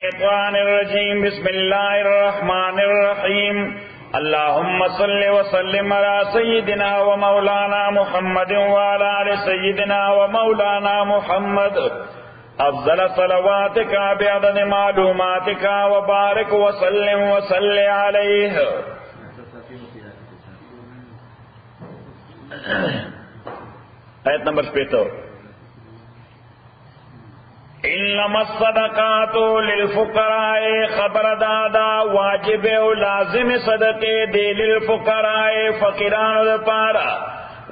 الشيطان الرجيم بسم الله الرحمن الرحيم اللهم صل وسلم على سيدنا ومولانا محمد وعلى آل سيدنا ومولانا محمد أفضل صلواتك بعدد معلوماتك وبارك وسلم وصل عليه. آیت نمبر 75. انما الصدقات للفقراء خبر دادا واجب او لازم صدقے دے للفقراء فقیران دے پارا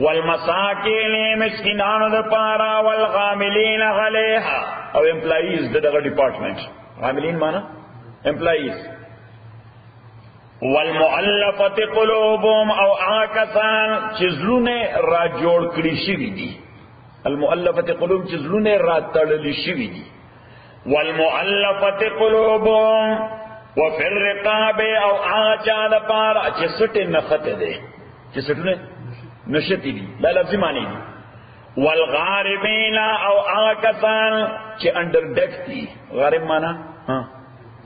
والمساکین مسکینان دے پارا والغاملین علیہا او امپلائیز دے دغه ڈپارٹمنٹ. غاملین مانا امپلائیز. والمؤلفت قلوبهم او آکسان چزلونے را جوڑ کری شوی دی. المؤلفت قلوب چزلونے را تڑلی شوی دی. والمؤلفت قلوبهم وفي الرقاب او آچاد پارا چسٹ نخط دے چسٹنے نشتی دی لا لفظی معنی دی. والغاربین او آکسان چی انڈر ڈیک دی. غارب مانا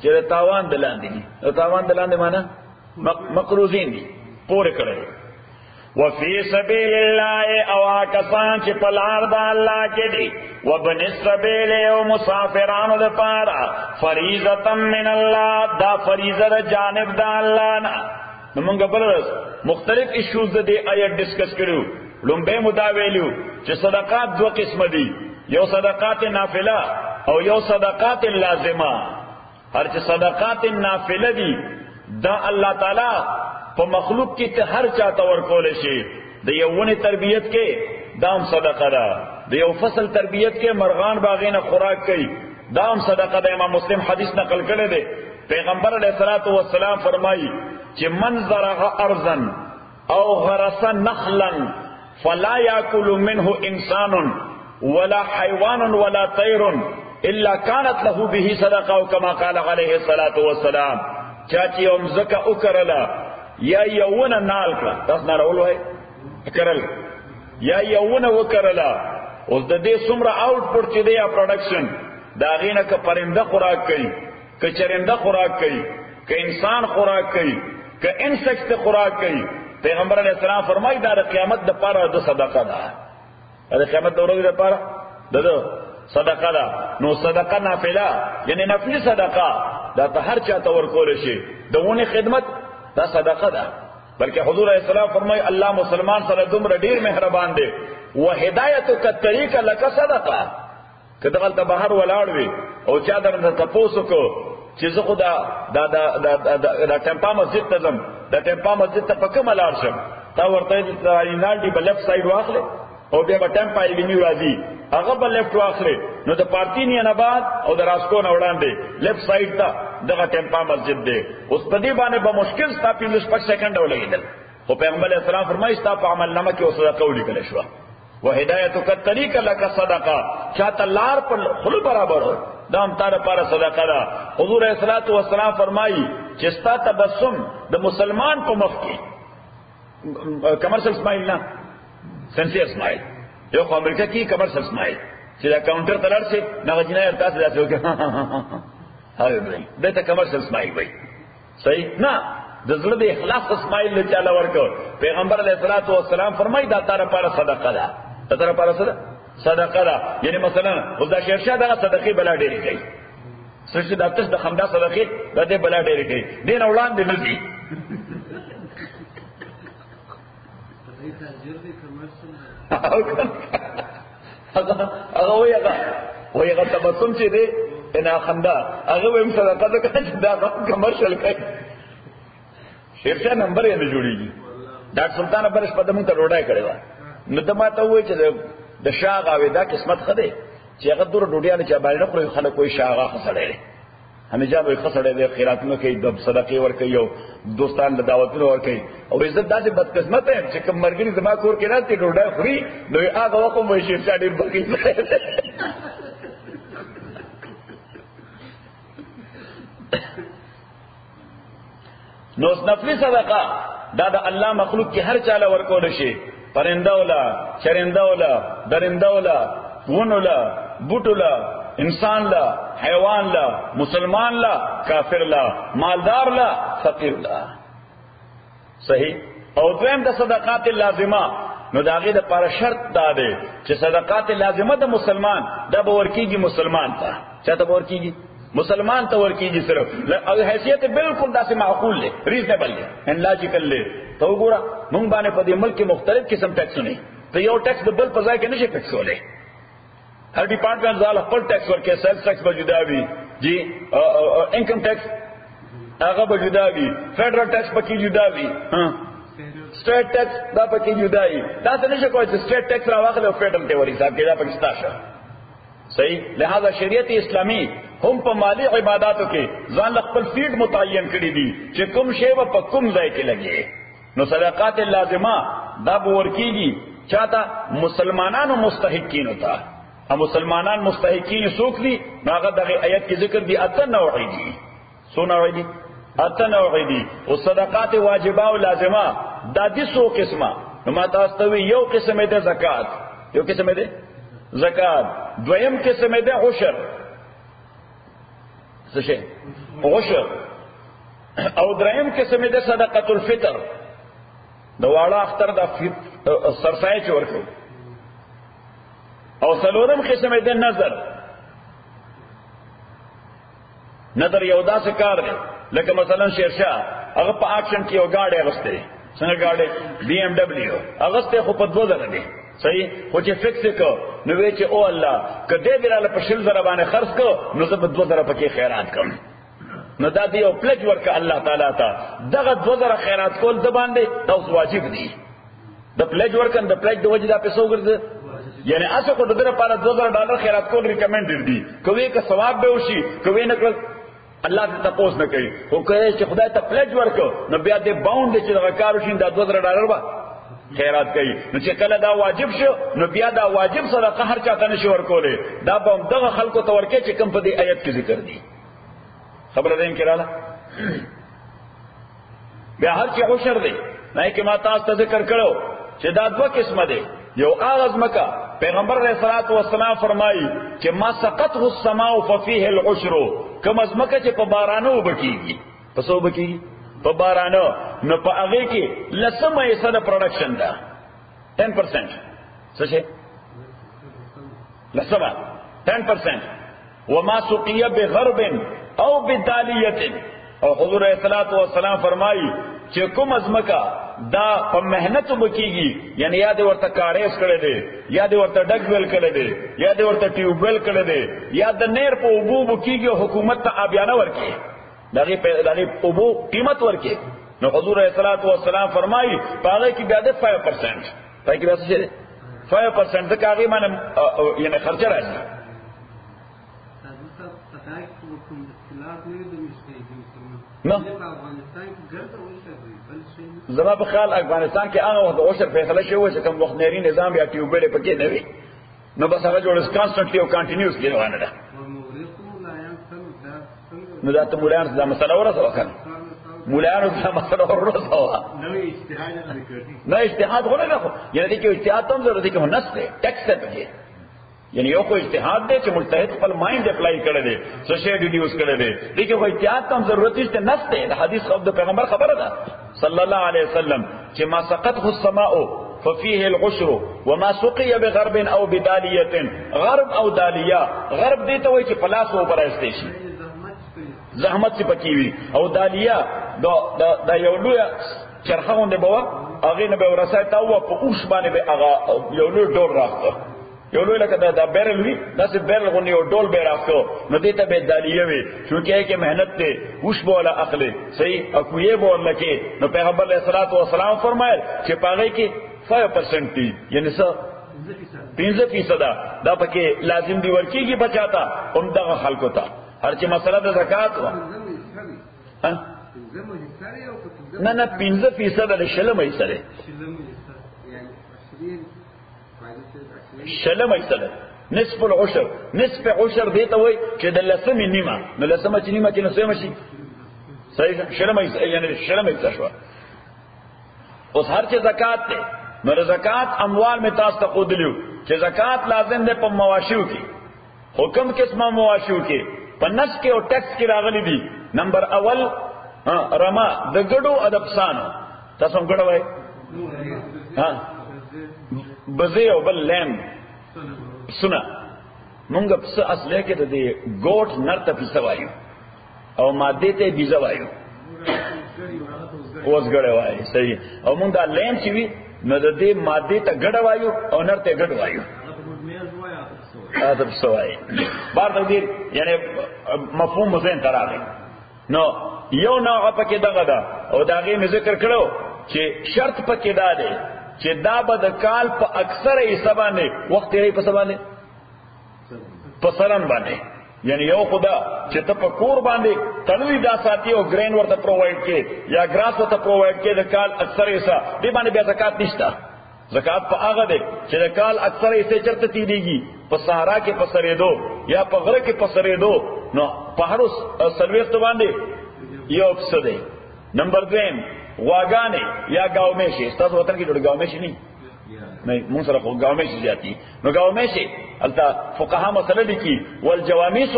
چی تاوان دلان دی. تاوان دلان دی مانا مقروضین دی پورے کرے. وفی سبیل اللہ او آکسان چی پلار دا اللہ کے دی. وابن السبیل او مسافران دا پارا فریضتا من اللہ دا فریضہ جانب دا اللہ نا. نمونگا برس مختلف ایشوز دے آیت ڈسکس کرو. لنبے مداویلو چی صدقات دو قسم دی. یو صدقات نافلہ او یو صدقات لازمہ. ہر چی صدقات نافلہ دی دا اللہ تعالی پا مخلوق کی ہر چاہتا ورکولے شی. دا یو ونی تربیت کے دام صدقہ دا. دا یو فصل تربیت کے مرغان باغین خوراک کی دام صدقہ دا. امام مسلم حدیث نقل کرے دے پیغمبر علیہ السلام فرمائی چی من زرع ارضا او غرس نخلا فلا یاکل منہ انسان ولا حیوان ولا طیر الا کانت له به صدقہ کما قال علیہ السلام. چاچی امزکا اکرلا یا یونا نال کرا تاس نارولو ہے کرل یا یونا وکرلا اس دا دے سمرا آؤٹ پٹ چی دے یا پروڈکشن دا غینا کا پرندہ خوراک کئی کہ چرندہ خوراک کئی کہ انسان خوراک کئی کہ انسیکٹ خوراک کئی. پیغمبر علیہ السلام فرمائی دا قیامت دا پارا دا صدقہ دا. دا قیامت دا روز دا پارا دا صدقہ دا. نو صدقہ نافلہ یعنی نفلی صدقہ دا تا ہر چاہتا ورکول شی. دا ونی خدمت دا صدقہ دا. بلکہ حضور علیہ السلام فرمائی اللہ مسلمان صلی دمر دیر مہربان دے وہدایتو کا طریقہ لکا صدقہ. کہ دغلتا بہر ولاڑوی او چادر دا تپوسو کو چیزو خو دا ٹیمپا مسجد تزم دا ٹیمپا مسجد تا پکم الارشم تا ورطای دا انالٹی با لیفٹ سائڈ واخلے او بیا با ٹیمپا ایوینیو رازی اغا با لیفٹ واخلے نو دا پارتینی اناباد او دا راسکو نوڑان دے لیفٹ سائڈ تا دا ٹیمپا مسجد دے. اس پدی بانے با مشکل ستا پیلوش پک سیکنڈ ہو لگی دل. خو پیغمبر علیہ السلام فرمائی ستا پا عمل نمکی و صدقہ اولی کلشوا. وہدایتو کا طریقہ لکا صدقہ چاہتا لار پر خلو برابر ہو دام تارا پارا صدقہ دا. حضور علیہ السلام فرمائی چستا تبسم دا مسلمان کو مفکی کمرشل سمائل نا سنسیر سمائل یو خو امریکہ کی کمرشل سمائل چیزا کاؤنٹر تلار سے نا جنائی ارتاس دا سے ہو گیا دیتا کمرشل سمائل بھئی صحیح نا دا ظلد اخلاص سمائل چالا ورکو. پیغمبر علیہ السلام فرمائی دا تارا پارا صدقہ دا. دا تارا پارا صدقہ دا. یعنی مثلا خدا شیرشاہ دا صدقی بلا ڈیری گئی سرشی دابتش دا خمدہ صدقی دا دے بلا ڈیری گئی دین اولان دے نزی وہی اگا تبسم چی دے انا خمدہ اگا ویم صدقہ دا کچھ دا کمرشل کئی شیرشاہ نمبر یا نجوڑی گی. ڈاکٹر سلطان برش پدمون تا روڑای کرے وا ندماتا ہوئے چی دا شاغ آوے دا قسمت خدے چی اگر دور ڈوڑیانے چا باری نقل خلق کوئی شاغا خسڑے لے ہمیں جا بھئی خسڑے دے خیراتنوں کی دب صدقی ورکی او دوستان دعوتنوں ورکی اور عزت دا سے بدقسمت ہے چی کم مرگنی زمان کور کے ناتی ڈوڑای خوری نوی آگا وقم وی شیرشاہ دیر بقی نو اس نفلی صدقہ دا اللہ مخلوق کی ہر چالا ورکو نشی. پرندہ اولا چرندہ اولا درندہ اولا ون اولا بوٹ اولا انسان لا، حیوان لا، مسلمان لا، کافر لا، مالدار لا، فقیر لا. صحیح. او دویم د صدقات لازمه، نو د هغې دپاره شرط دا دی چې صدقات لازمه د مسلمان دا به ورکېږي مسلمان ته. چا ته به ورکېږي؟ مسلمان ته ورکېږي صرف. او حیثیت بالکل داسې معقول دی، ریزنیبل دی، ان لاجیکل دی. ته وګوره موږ باندې په دې ملک کې مختلف قسم ټیکسونه دي. ته یو ټیکس د بل په ځای کې نشي ټیکس کولی. هر ډپارټمنټ ځاله خپل ټیکس ورکوي. سیلز ټیکس به جدا وي، جی انکم ټیکس هغه به جدا وي، فیډرل ټیکس پکې جدا وي، سټیټ ټیکس دا پکې جدا وي. تاسو نشئ کولی چې سټیټ ټیکس راواخلئ او فیډرل ته ور حساب کړئ، دا پکې ستا شه. صحیح. لہذا شریعت اسلامی هم په مالی عباداتو کې ځان له خپل فیډ متعین کړي دي چې کوم شی به په کوم ځای کې لګي. نو صدقات لازمه دا به ورکېږي چاته؟ مسلمانانو مستحقینو ته. او مسلمانان مستحقین څوک دي؟ نو هغه دغه آیت کې ذکر دي 8 نوعې دي. څو نوعې دي؟ 8 نوعې دي. او صدقات واجبه او لازمه دا دي څو قسمه. نو ما تاسو ته یو قسم دی زکات، یو قسم دی زکات، دویم قسم دی عشر. څه شي؟ عشر. او دریم قسم دی صدقۃ الفطر، د واړه اختر د سرسایه چې ورکړو. او څلورم قسم دی نظر. نظر یو داسې کار دی لکه مثلا شیرشاه هغه په اکشن کې یو گاډي اغسته، څنګه گاډي BMW اغسته خو په 2000 دی. صحیح. خو چې فکس کو نو وی چې او الله کدی دراله په شل زره باندې خرج کو نو زه په 2000 پکې خیرات کوم. نو دا دی یو پلج ورک الله تعالی ته. دغه 2000 خیرات کول د باندې دا واجب دی. د پلج ورکن د پلج د وجه دا پیسو ګرځي، یعنی اسه کو دغه لپاره $2000 خیرات کول ریکمندډ دي. کوي که ثواب به وشي، کوي نه کړ الله ته تاسو نه کوي. خو کوي چې خدای ته پلج ورکو نو بیا دې باوند چې دغه کار وشي دا $2000 به خیرات کوي. نو چې کله دا واجب شو نو بیا دا واجب صدقه هر چاته نشي ورکولې. دا به دغه خلکو ته ورکې چې کوم په دې آیت کې ذکر دي. خبره ده انکراله. بیا هر چې عشر دی نه کې ما تاسو ته ذکر کړو چې دا دوه قسمه دي. یو اغاز مکه پیغمبر علیہ الصلوۃ والسلام فرمایي چې ما سقطه السماء ففيه العشر. کوم از مکه چې په بارانو بکیږي، په څو بکیږي؟ په بارانو. نو په هغه کې لسمه حصہ د پروډکشن ده 10%. څه شي؟ لسمه 10%. وما سقي بغرب او بدالیه. او حضور علیہ الصلوۃ والسلام فرمایي چې کوم از مکه دا په مهنت وکیږي، یعنی یا دې ورته کاریس کړي دي، یا دې ورته ډګ ویل کړي دي، یا دې ورته ټیوب ویل کړي دي، یا د نیر په اوبو وکیږي او حکومت ته آبیانه ورکړي، دغه اوبو قیمت ورکړي. نو حضور علیہ الصلوۃ والسلام فرمایي پاره کې بیا د 5%، پای کې بیا څه دي 5% د کاغی باندې یعنی خرچه راځي. نو زما په خیال افغانستان کې هغه وخت عشر فیصله شوی چې کوم وخت نری نظام یا ټیوبل پکې نه وي، نو بس هغه جوړ کانستنټلی او کنټینیوسلی روانه ده. نو دا ته مولایان دا مسله ورسه وکړه، مولایانو دا مسله ورسه وکړه. نه اجتهاد غوړه نه خو یعنی چې اجتهاد هم ضروري کې هنس ده ټیکس ته پکې، یعنی یو کو اجتهاد دی چې مجتهد خپل مایند اپلای کړی دی، څه شی ډیډیوس کړی دی، لیکن خو اجتهاد ته ضرورت نشته. نص دی د حدیث خو د پیغمبر خبره ده صلی الله علیه وسلم چې ما سقطه السماء ففيه العشر وما سقي بغرب او بداليه. غرب او دالیه، غرب دی ته وایي چې پلاس او براسته شي زحمت څخه پکې وي، او دالیه دا یو لوی چرخونه بوا هغه نه به ورسای تا و په اوښ باندې به هغه یو لوی ډور راځي، یو لوی لکه دا بیرل وی داسې بیرل غونې یو ډول به راځو، نو دې ته به دالیه وي چې کې مهنت ته اوښ بوله اخلي صحیح او کوی بوله کې. نو پیغمبر علیہ الصلوۃ والسلام فرمایل چې پاغه کې 5% دی، یعنی څه 15% دا پکې لازم دی ورکیږي بچاتا هم دغه خلکو ته. هر چې مسله د زکات و نه نه 15% د شلم یې سره شلم یې سره نصف العشر. نصف عشر دی ته وای چې د لسمې نیمه، نو لسمه چې نیمه کې نو سمه شي صحیح شلم یې شلم یې شو. اوس هر چې زکات دی نو زکات اموال می تاسو ته خودلیو چې زکات لازم ده په مواشیو کې، حکم قسمه مواشیو کې په نس کې او ټیکس کې راغلي دي. نمبر اول رما د ګډو ادبسانو، تاسو هم ګډه وای بزی او بل لیم سنا مونږ په اصله کې د ګوټ نر ته پیسه وایو او ماده ته بیزه وایو، اوس ګډه وای صحیح. او مونږ دا لیم چې وی نو د دې ماده ته ګډه وایو او نر ته ګډ وایو. ادب سوای بار دې یعنی مفهوم مزین تراغه نو یو نوع پکې دغه دا او داغه می ذکر کړو چې شرط پکې دا دی چې دا به د کال په اکثر حصہ باندې وخت یې په سبانه په سرن باندې، یعنی یو خدا چې ته په کور باندې تلوي دا ساتي او ګرین ورته پرووایډ کې یا ګراس ورته پرووایډ کې د کال اکثر حصہ دې باندې بیا زکات نشته. زکات په هغه دی چې د کال اکثر حصے چرته تیریږي، په صحرا کې پسرې دو یا په غره کې پسرې دو، نو په هر سلويخت باندې یو څه دی. نمبر 2 واګانې یا گاومیشي، تاسو وطن کې جوړ گاومیشي نه مون سره خو گاومیشي زیاتی، نو گاومیشي البته فقها مسله لیکي والجواميس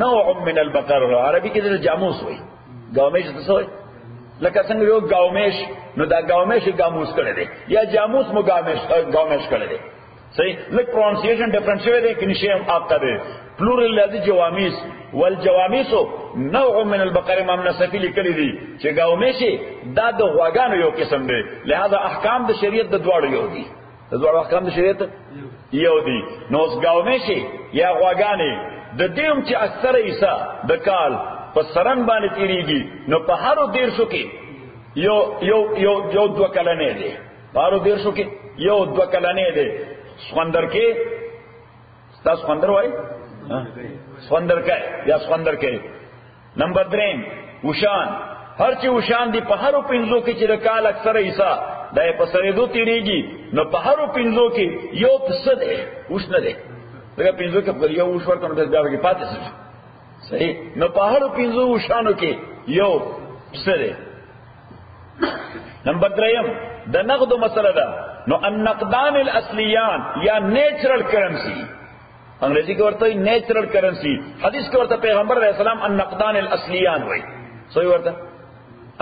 نوع من البقر، عربي کې د جاموس وایي، گاومیشي څه وایي لکه څنګه یو گاومیش، نو دا گاومیش گاموس کړي دي یا جاموس مو گاومیش کړي دي. صحیح لک پروننسیشن ډیفرنٹ شوی دی کې نشي آپ کا دی پلورل لذي جوامیس والجوامیس نوع من البقر. امام نصفی لیکلی دي چې گاومیشي دا د غواګانو یو قسم دی، لہذا احکام د شریعت د دواړو یو دي، د دواړو احکام د شریعت یو دي. نو گاومیشي یا غواګانې د دېم چې اکثر حصہ د کال په سرن باندې تیریږي، نو په هر 150 کې یو 2 کلنې دي، په هر 150 کې یو 2 کلنې دي. سخندر کې تاسو سخندر وای سخندر کې یا سخندر کې. نمبر 3 وشان، هر چې وشان دی په هر 50 کې چې د کال اکثر حصہ د په سره دو تیریږي، نو په هر 50 کې یو څه دی وښ نه دی، دا 50 کې په یو وښ ورته د بیا کې پاتې شي. صحیح نو په هر 50 وشانو کې یو څه دی. نمبر 3 د نقد مسله ده، نو النقدان الاصلیان یا نیچرل کرنسی، انګریزي کې ورته نیچرل کرنسی، حدیث کې ورته پیغمبر علیہ السلام النقدان الاصلیان وایي. صحیح ورته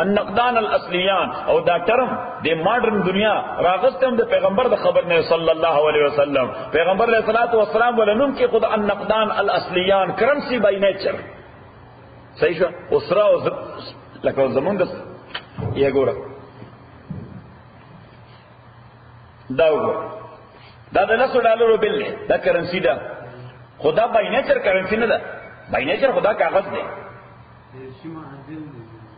النقدان الاصلیان، او دا ټرم د ماډرن دنیا راغستم د پیغمبر د خبر نه صلی الله علیه وسلم. پیغمبر علیہ الصلوۃ والسلام ولنوم کې خود النقدان الاصلیان کرنسی بای نیچر. صحیح شو اسره او لکه زمونږ یې ګوره دا وګوره دا د $100 بل دی، دا کرنسی ده، خدا بای نیچر کرنسی نه ده، بای نیچر خدا کاغذ دی.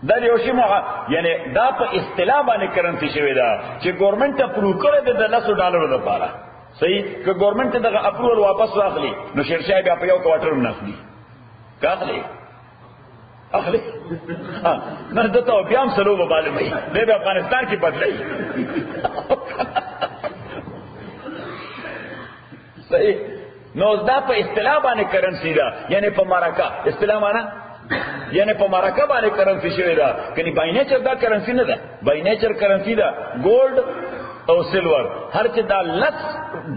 دا یو شی مو یعنی دا په اصطلاح باندې کرنسی شوی دا چې ګورنمنت اپروو کړی دی د $100 لپاره. صحیح که ګورنمنت دغه اپروول واپس واخلي نو شیرشاه بیا په یو کوارټر نه اخلي کاخلي اخلي نه دته بیا هم سلو به معلومي به افغانستان کې بدلای. صحیح نو دا په اصطلاح باندې کرنسی دا، یعنی په مارکا اصطلاح معنا یعنی په مارکا باندې کرنسی شوی دا، کني بای نیچر دا کرنسی نه ده، بای نیچر کرنسی دا ګولډ او سلور. هر چې دا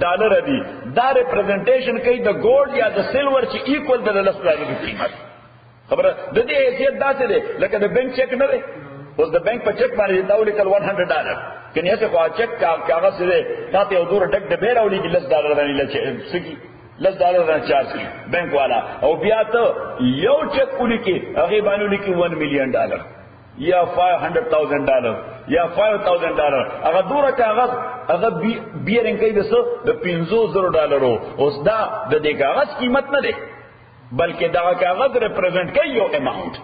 $10 دی دا ریپرزنټیشن کوي د ګولډ یا د سلور چې ایکوال د $10 قیمت. خبره د دې حیثیت داسې دی لکه د بانک چیک نه دی، اوس د بانک په چیک باندې دا ولیکل $100 کني هڅه خو چیک کاغذ دی تاسو یو دور ډک د بیراولي کې $10 باندې لچې سکی $10 نه چارج کی بانک والا، او بیا ته یو چیک ولیکي هغه باندې ولیکي $1 million یا $500,000 یا $5,000 هغه دوره کاغذ هغه بیرنګ کوي د $50,000. اوس دا د دې کاغذ قیمت نه دی بلکې دا کاغذ ریپرزنٹ کوي یو اماونٹ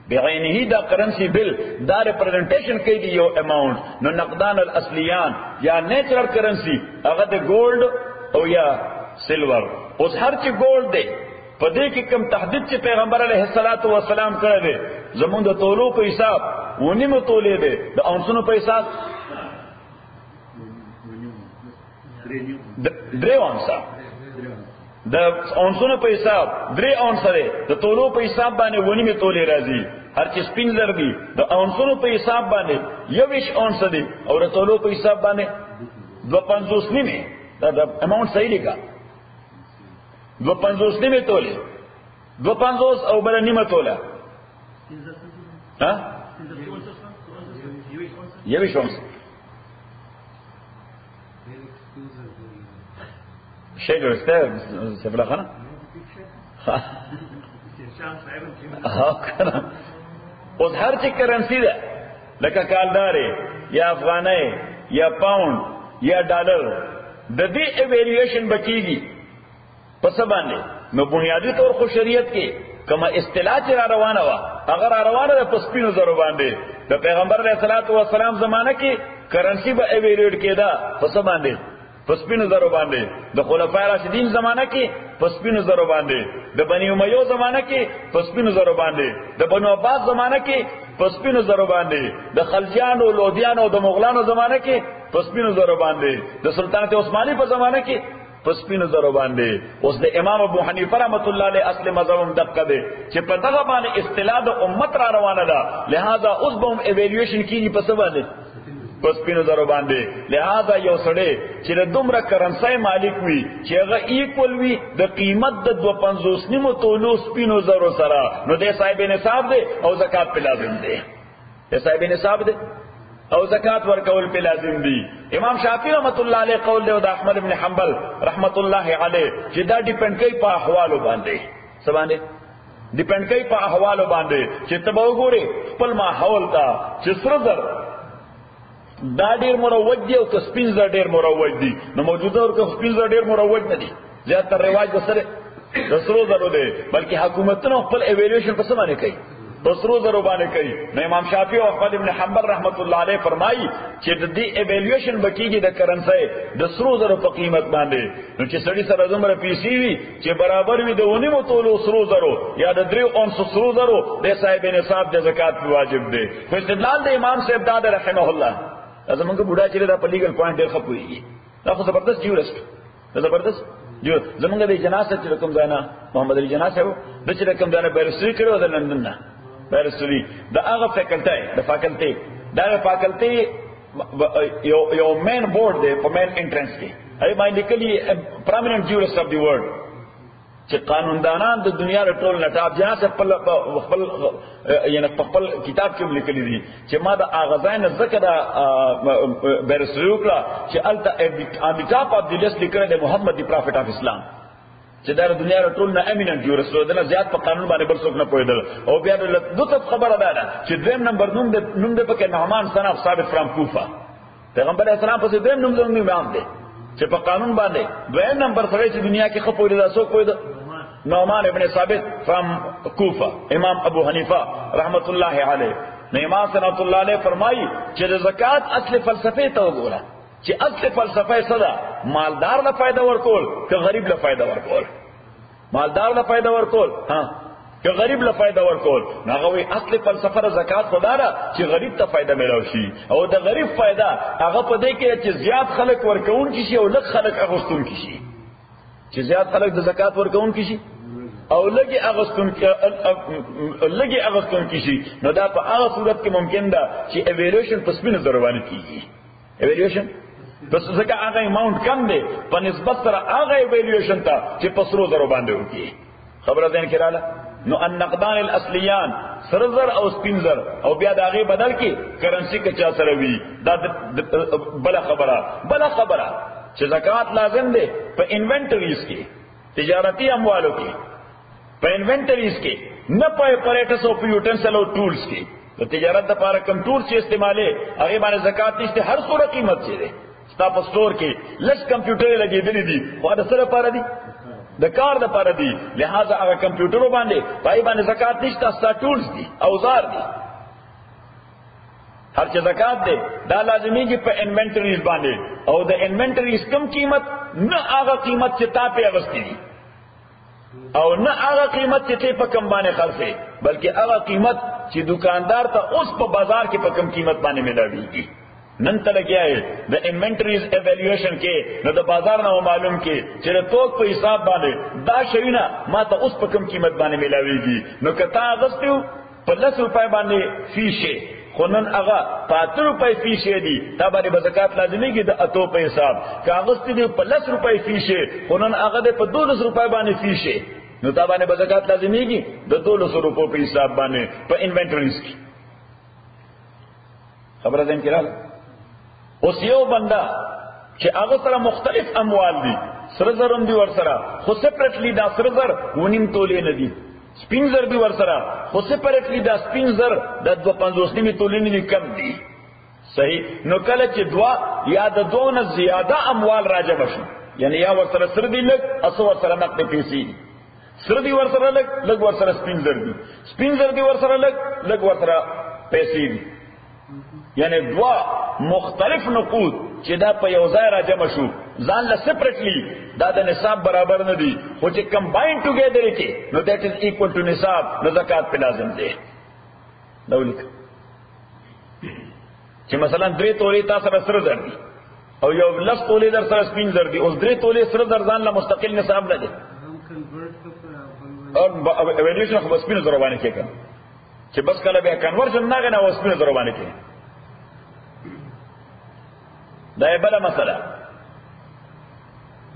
بعینه، دا کرنسی بل دا ریپرزنٹیشن کوي دی یو اماونٹ. نو نقدان الاصلیان یا نیچرل کرنسی هغه د ګولډ او یا سلور. اوس هر چې ګولډ دی په دې کې کم تحدید چې پیغمبر علیه الصلاۃ والسلام کړی دی زمونږ د تولو په حساب ونی مو تولې دی، د اونسونو په حساب 3 اونسه، د اونسونو په حساب 3 اونسه دی، د تولو په حساب باندې ونی می تولې راځي. هر چې سپین زر دی د اونسونو په حساب باندې 21 اونسه دی، او د تولو په حساب باندې 250 نیمه. دا د اماونٹ صحیح دی کا 250 نیمه توله 250 او بل نیمه توله ها یویش اونس شی درسته سفلا خانه اوس هر چې کرنسی ده لکه کالدارې یا افغانۍ یا پاوند یا ډالر د دې ایویلیویشن بکیږي په څه باندې نو بنیادی طور خو شریعت کې کما اصطلاح چې را روانه وه هغه را روانه ده په سپینو زرو باندې د پیغمبر علیه الصلاة والسلام زمانه کې کرنسی به ایویلیویټ کېده په څه باندې په سپینو زرو باندې د خلفای راشدین زمانه کې په سپینو زرو باندې د بنی امیہ زمانه کې په سپینو زرو باندې د بنو عباس زمانه کې په سپینو زرو باندې د خلجیانو لودیانو د مغلانو زمانه کې په سپینو زرو باندې د سلطنت عثماني په زمانه کې په سپینو زرو باندې اوس د امام ابو حنیفه رحمۃ اللہ علیہ اصل مذهب دقه دی چې په دغه باندې اصطلاح د امت را روانه ده لہذا اوس به هم ایویلیویشن کیږي په څه باندې په سپینو زرو باندې لہذا یو سړی چې د دومره کرنسی مالک وي چې هغه ایکول وي د قیمت د 250 نیمو تولو سپینو زرو سره نو د صاحب نصاب دی او زکات په لازم دی د صاحب نصاب دی او زکات ورکول په لازم دی امام شافعی رحمۃ اللہ علیہ قول دی او د احمد ابن حنبل رحمۃ اللہ علیہ چې دا ډیپند کوي په احوالو باندې څه باندې ډیپند کوي په احوالو باندې چې تبه وګوري خپل ماحول ته چې سره زر دا ډیر مروج دی او که سپین زر ډیر مروج دی نو موجوده او که سپین زر ډیر مروج نه دی زیاتره رواج وسره د سرو زرو دی بلکې حکومتونو خپل ایویلیوشن په څه باندې کوي په سرو زرو باندې کوي نو امام شافعی او احمد ابن حنبل رحمۃ اللہ علیہ فرمایي چې د دې ایویلیوشن بکیږي د کرنسی د سرو زرو په قیمت باندې نو چې سړی سره دومره پیسې وي چې برابر وي د ونیمو تولو سرو زرو یا د 3 اونس سرو زرو د صاحب نصاب د زکات واجب دی خو استدلال د امام صاحب داد رحمه الله زمونږ بوډا چې دا په لیګل پوینټ ډېر ښه پوهېږي دا خو زبردست جیورسټ زبردست جو زمونږ د جناسه چې کوم ځای نه محمد علي جناسه و د چې کوم ځای نه بیرسټري کړو د لندن نه بیرسټري د هغه فیکلټي د فاکلټي دا فاکلټي یو مین بورډ دی په مین انټرنس کې ای باندې لیکلي پرامیننٹ جیورسټ اف دی ورلد چې قانوندانان د دنیا له ټول نه ټاپ جناسه خپل یعنی خپل کتاب کې لیکلي دي چې ما د اغازاین ذکر بیرسټري وکړه چې الته on the top of the list لیکل دی محمد دی پروفیټ اف اسلام چې دا دنیا له ټول نه امیننت جورس ودنه زیات په قانون باندې بل څوک نه پوهیدل او بیا د دوه خبره ده چې دویم نمبر نوم د پکې نعمان صنف ثابت فرام کوفه پیغمبر اسلام په دویم نوم زموږ امام دی چې په قانون باندې دویم نمبر سره چې دنیا کې خپل د څوک پوهیدل نعمان ابن ثابت فرام کوفه امام ابو حنیفه رحمت الله علیه نو امام رحمت الله علیه فرمایي چې د زکات اصل فلسفه ته وګوره چې اصل فلسفه صدا مالدار له فائدہ ورکول که غریب له فائدہ ورکول مالدار له فائدہ ورکول ها که غریب له فائدہ ورکول هغه وی اصل فلسفه زکات خدا را چې غریب ته فائدہ ملو شي او د غریب فائدہ هغه په دې کې چې زیات خلک ورکون کی شي او لږ خلک اغوستون کی شي چې زیات خلک د زکات ورکون کی شي او لګي اغوستون کی شي نو دا په هغه صورت کې ممکن ده چې ایویلیوشن په سپینو زروانه کیږي ایویلیوشن بس ځکه هغه اماونت کم دی په نسبت سره هغه ایویلیوشن ته چې په سرو زرو باندې وکړي خبره ده نه کړاله نو النقدان الاصليان سرزر او سپینزر او بیا د هغه بدل کې کرنسی کې چا سره وی دا بل خبره چې زکات لازم دی په انوینټریز کې تجارتی اموالو کې په انوینټریز کې نه په اپریټس او یوټنسل او ټولز کې د تجارت لپاره کم ټول چې استعماله هغه باندې زکات نشته هر څوره قیمت چي ده ستا په سٹور کې لږ کمپیوټر لګېدلې دي خو دا سره لپاره دي د کار لپاره دي لہذا هغه کمپیوټر باندې پای باندې زکات نشته ستا ټولز دي اوزار دي هر چې زکات ده دا لازمي چې په انوینټریز باندې او د انوینټریز کم قیمت نه هغه قیمت چې تا په اغستی دي او نه هغه قیمت چې په کم باندې خرڅه بلکې هغه قیمت چې دکاندار ته اوس په بازار کې په کم قیمت باندې ملاويږي نن ته لګیاي د انوینټریز ایوالویشن کې نو د بازار نه معلوم کې چې د توک په حساب باندې دا شوینه ما ته اوس په کم قیمت باندې ملاويږي نو کته غستیو په 10 روپۍ باندې فیشه خونن هغه 5 روپۍ فیشه دي تا باندې به زکات لازميږي د اتو په حساب کاغذ دې په 10 روپۍ فیشه خونن هغه د په 12 روپۍ باندې فیشه نو تا باندې به زکات لازميږي د 200 روپو په حساب باندې په انوینټریز کې خبره ده کړه اوس یو بندا چې هغه سره مختلف اموال دي سره زرم دي ور سره خو سپریټلی دا سره زر ونیم تولې نه دي سپین زر دی ور سره خو سپریټلی دا سپین زر د 250 نیمه تولې نه کم دي صحیح نو کله چې دوا یا د دوه زیاده اموال راجب شي یعنی یا ور سره سر دی لګ اسو ور سره نقد پیسې سر دی ور سره لګ ور سره سپین زر دی سپین زر دی ور سره لګ ور سره پیسې دي یعنی دوا مختلف نقود چې دا په یو ځای راجم شو ځان له سپریټلی دا د نصاب برابر نه دي خو چې کمباین ټوګیدر کې نو دیٹ از ایکوال ټو نصاب نو زکات په لازم دی دا ولیک چې مثلا 3 تولې تاسو سره سره زر دي او یو لس تولې در سره سپین زر دي اوس 3 تولې سره در ځان له مستقل نصاب نه دي او ایوالویشن خو سپین زر باندې کې کړه چې بس کله به کنورژن نه غنه اوس سپین زر باندې کې دا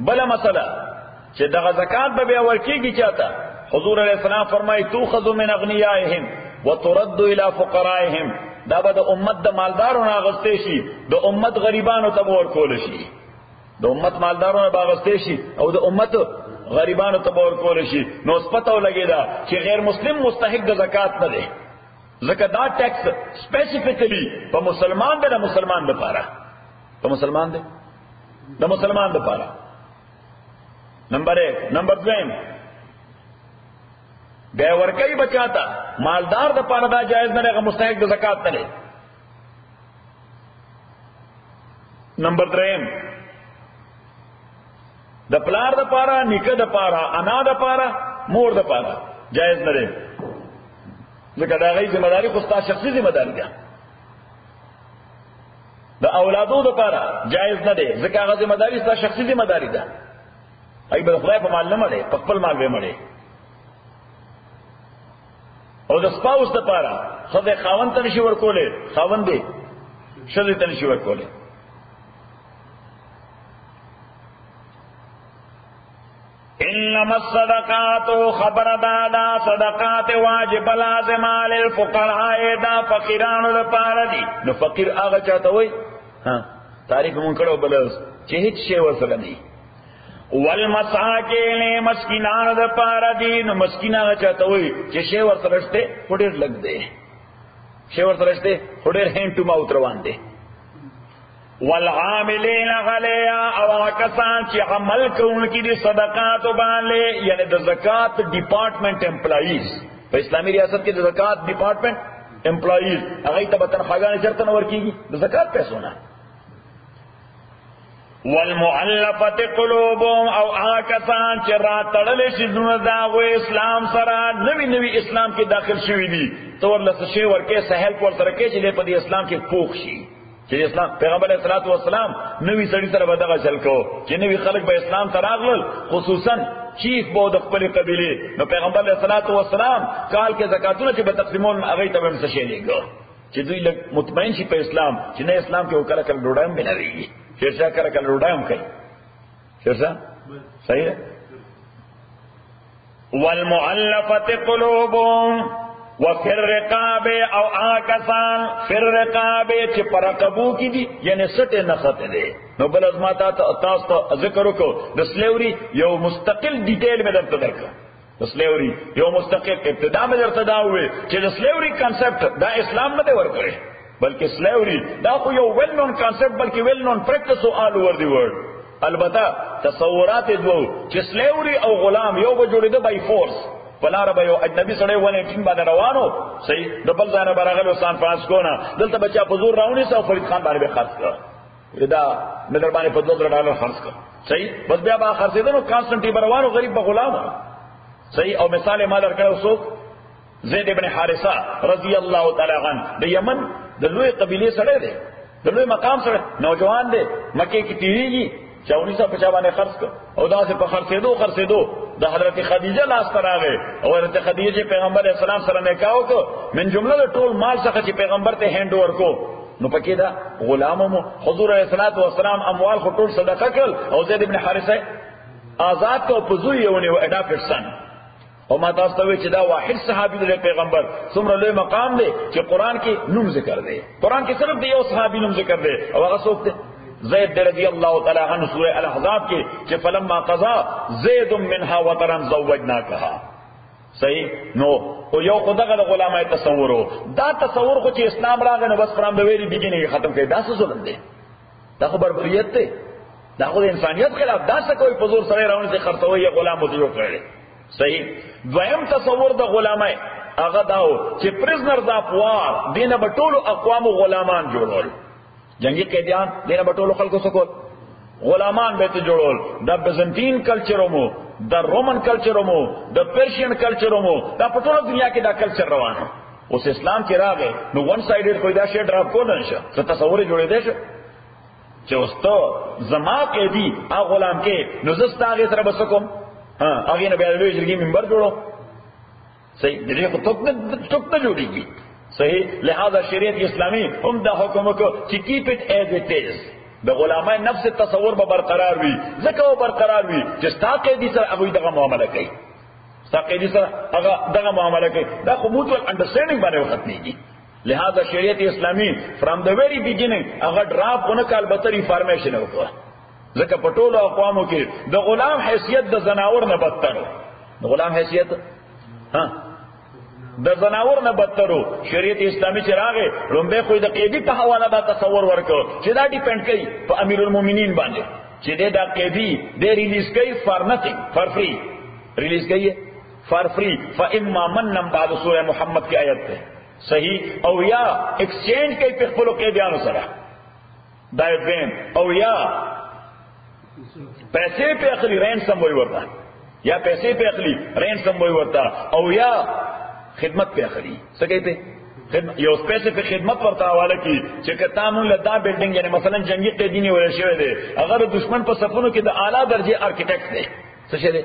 بلا مسئلہ چې دغه زکات به ورکیږي چاته حضور علیہ السلام فرمایي تؤخذ من اغنیائهم وترد الى فقرائهم دا به د امت د مالدارونو اغستې شي د امت غریبانو ته ورکول شي د امت مالدارونو باغستې شي او د امت غریبانو ته ورکول شي نو سپتاو لګیدا چې غیر مسلم مستحق د زکات نه دی زکات دا ټیکس سپیسیفیکلی په مسلمان د مسلمان لپاره تو مسلمان دے دا مسلمان دے پارا نمبر 1 نمبر 2 بے ورکی بچاتا مالدار دا پارا دا جائز نہ رہے مستحق دا زکات نہ لے نمبر 3 دا پلار دا پارا نکہ دا پارا انا دا پارا مور دا پارا جائز نہ رہے زکات دا غی ذمہ داری خستا شخصی ذمہ داری دا د اولادو لپاره جایز نه دی ځکه هغه ذمہ داری ستاسو شخصي ذمہ داری ده ای به خدای په مال نه مړي په خپل مال به مړي او د سپاوس لپاره خدای خاوند ته نشي ورکولې خاوند دی شذ ته نشي ورکولې انما الصدقات خبر دادا صدقات واجب لازم للفقراء دا فقیرانو لپاره دي نو فقیر هغه چاته وای ها تعریف مونږ کړو بل چې هیڅ شی وسره نه والمساکین مسکینانو لپاره دي نو مسکین هغه چاته وای چې شی ورسره شته وړر لګ دی شی ورسره شته وړر هند ټو ماوت روان دي والعاملین علیها او کسان چې عمل کوونکي دي صدقات باندې یعنی د زکات ډپارټمنٹ امپلایز په اسلامي ریاست کې د زکات ډپارټمنٹ امپلایز هغه ته تنخواګانې چرته نه ورکیږي د زکات پیسو نه والمؤلفه قلوبهم او کسان چې را تړل شي زونه دا و اسلام سره نوی اسلام کې داخل شوی دي تور لس شي ورکه سهل پر سره کې چې په اسلام کې پوښ شي چې اسلام پیغمبر علیہ الصلوۃ والسلام نوی سړی سره بدغه چل کو چې نوی خلق به اسلام ته راغلل خصوصا چیف بو د خپل قبیله نو پیغمبر علیہ الصلوۃ والسلام کال کې زکاتونه چې به تقسیمون هغه ته هم څه شي لګو چې دوی مطمئن شي په اسلام چې نه اسلام کې وکړه کله ډوډایم بنوي شیرشاه کله کله ډوډایم کوي شیرشاه صحیح ہے والمؤلفه قلوبهم وفي الرقاب او آکسان فی الرقاب چې پر رقبو کې دي یعنی سټه نخته دي نو بل ازماتا تاسو ته ذکر وکړو د سلیوري یو مستقل ډیټیل مې درته درکړم د سلیوري یو مستقل ابتدا مې درته دا وې چې د سلیوري کانسپټ دا اسلام نه دی ورکړی بلکې سلیوري دا خو یو ویل نون کانسپټ بلکې ویل نون پریکټس آل اوور دی ورلد البته تصورات دوه چې سلیوري او غلام یو به جوړېده بای فورس بلاره به یو اجنبي سړی ونه ټیم باندې روانو صحیح د بل ځای نه برغلو سان فرانسکو نه دلته بچا په زور راونی سو فرید خان باندې خرڅ کړ دا مدر باندې په $2 خرڅ کړ صحیح بس بیا به خرڅیدنو کانسټنټي بروانو غریب په غلام صحیح او مثال ما درکړو څوک زید ابن حارثه رضی الله تعالی عنہ د یمن د لوی قبیله سره دی د لوی مقام سره نوجوان دی مکه کې تیریږي چاونی صاحب بچا باندې خرڅ کو او دا سے په خرڅېدو د حضرت خدیجه لاس تراغه او حضرت خدیجه پیغمبر اسلام سره نکاح وکړ من جمله ټول مال څخه چې پیغمبر ته هند اوور کو نو پکې دا غلامو حضور علیه الصلاۃ والسلام اموال خو ټول صدقه کړ او زید ابن حارثه آزاد کو پزوی یونه اډاپټ سن او ما تاسو ته چې دا واحد صحابي دی پیغمبر څومره لوی مقام دی چې قران کې نوم ذکر دی قران کې صرف یو صحابي نوم ذکر دی او هغه څوک دی زید رضی اللہ تعالی عنہ سورہ الاحزاب کی کہ فلما قضا زید منها وطرا زوجناکها صحیح نو او یو خدغه غلامه تصورو دا تصور خو چې اسلام راغی نو بس فرام د ویری بیگینینګ ختم کړي دا څه ظلم دی دا خو بربریت دی دا خو انسانیت خلاف دا څه کوئی پزور سره راوړي چې خرڅوي غلام متجو کړي صحیح دویم تصور د غلامه هغه داو چې پرزنرز اف وار دینه بټولو اقوام غلامان جوړول جنگی قیدیان دینه بټولو خلکو سکول غلامان به ته جوړول د بیزنټین کلچرمو د رومن کلچرمو د پرشین کلچرمو دا په ټوله دنیا کې دا کلچر روان دی اوس اسلام کې راغی نو ون سایډډ کوئی دا شی ډراپ کو نه شه څه تصور جوړې دی چې اوس ته زما قیدی هغه غلام کې نو زستا هغه سره بس کوم ها هغه نه بیا لوي جرګي منبر جوړو صحیح دې خو ټوک نه جوړیږي صحیح لہذا شریعت اسلامی هم دا حکم کو چې کیپ اٹ ایز اٹ از د غلامای نفس تصور به برقرار وي ځکه و برقرار وي چې ستا قیدی سره هغه دغه معامله کوي ستا قیدی سره هغه دغه معامله کوي دا خو موچوال انډرسټینډینګ باندې ختميږي لہذا شریعت اسلامی فرام د ویری بیگیننګ هغه ډراپ ونه کال بتر انفارمیشن وکړه ځکه په ټولو اقوامو کې د غلام حیثیت د زناور نه بدتر د غلام حیثیت ها د زناور نه بدترو شریعت اسلامی چې راغې لومبه خو د قیدی په حواله دا تصور ورکړ چې دا ډیپند کوي په امیر المؤمنین باندې چې دا قیدی د ریلیز کوي فار نثینګ فار فری ریلیز کوي فار فری فاما منن بعد سورہ محمد کی آیت ہے صحیح او یا ایکسچینج کوي په خپل قیدیانو سره دا دین او یا پیسې په اخلي رینسم وای ورته یا پیسې په اخلي رینسم وای ورته او یا خدمت په اخلي سګي په خدمت یو سپیسیفیک خدمت ورته حواله کی چې کته مون لدا بلډینګ یعنی مثلا جنگي قیدی نه ورشي دی اگر دشمن په صفونو کې د اعلی درجه ارکیټیکټ دی څه شه دی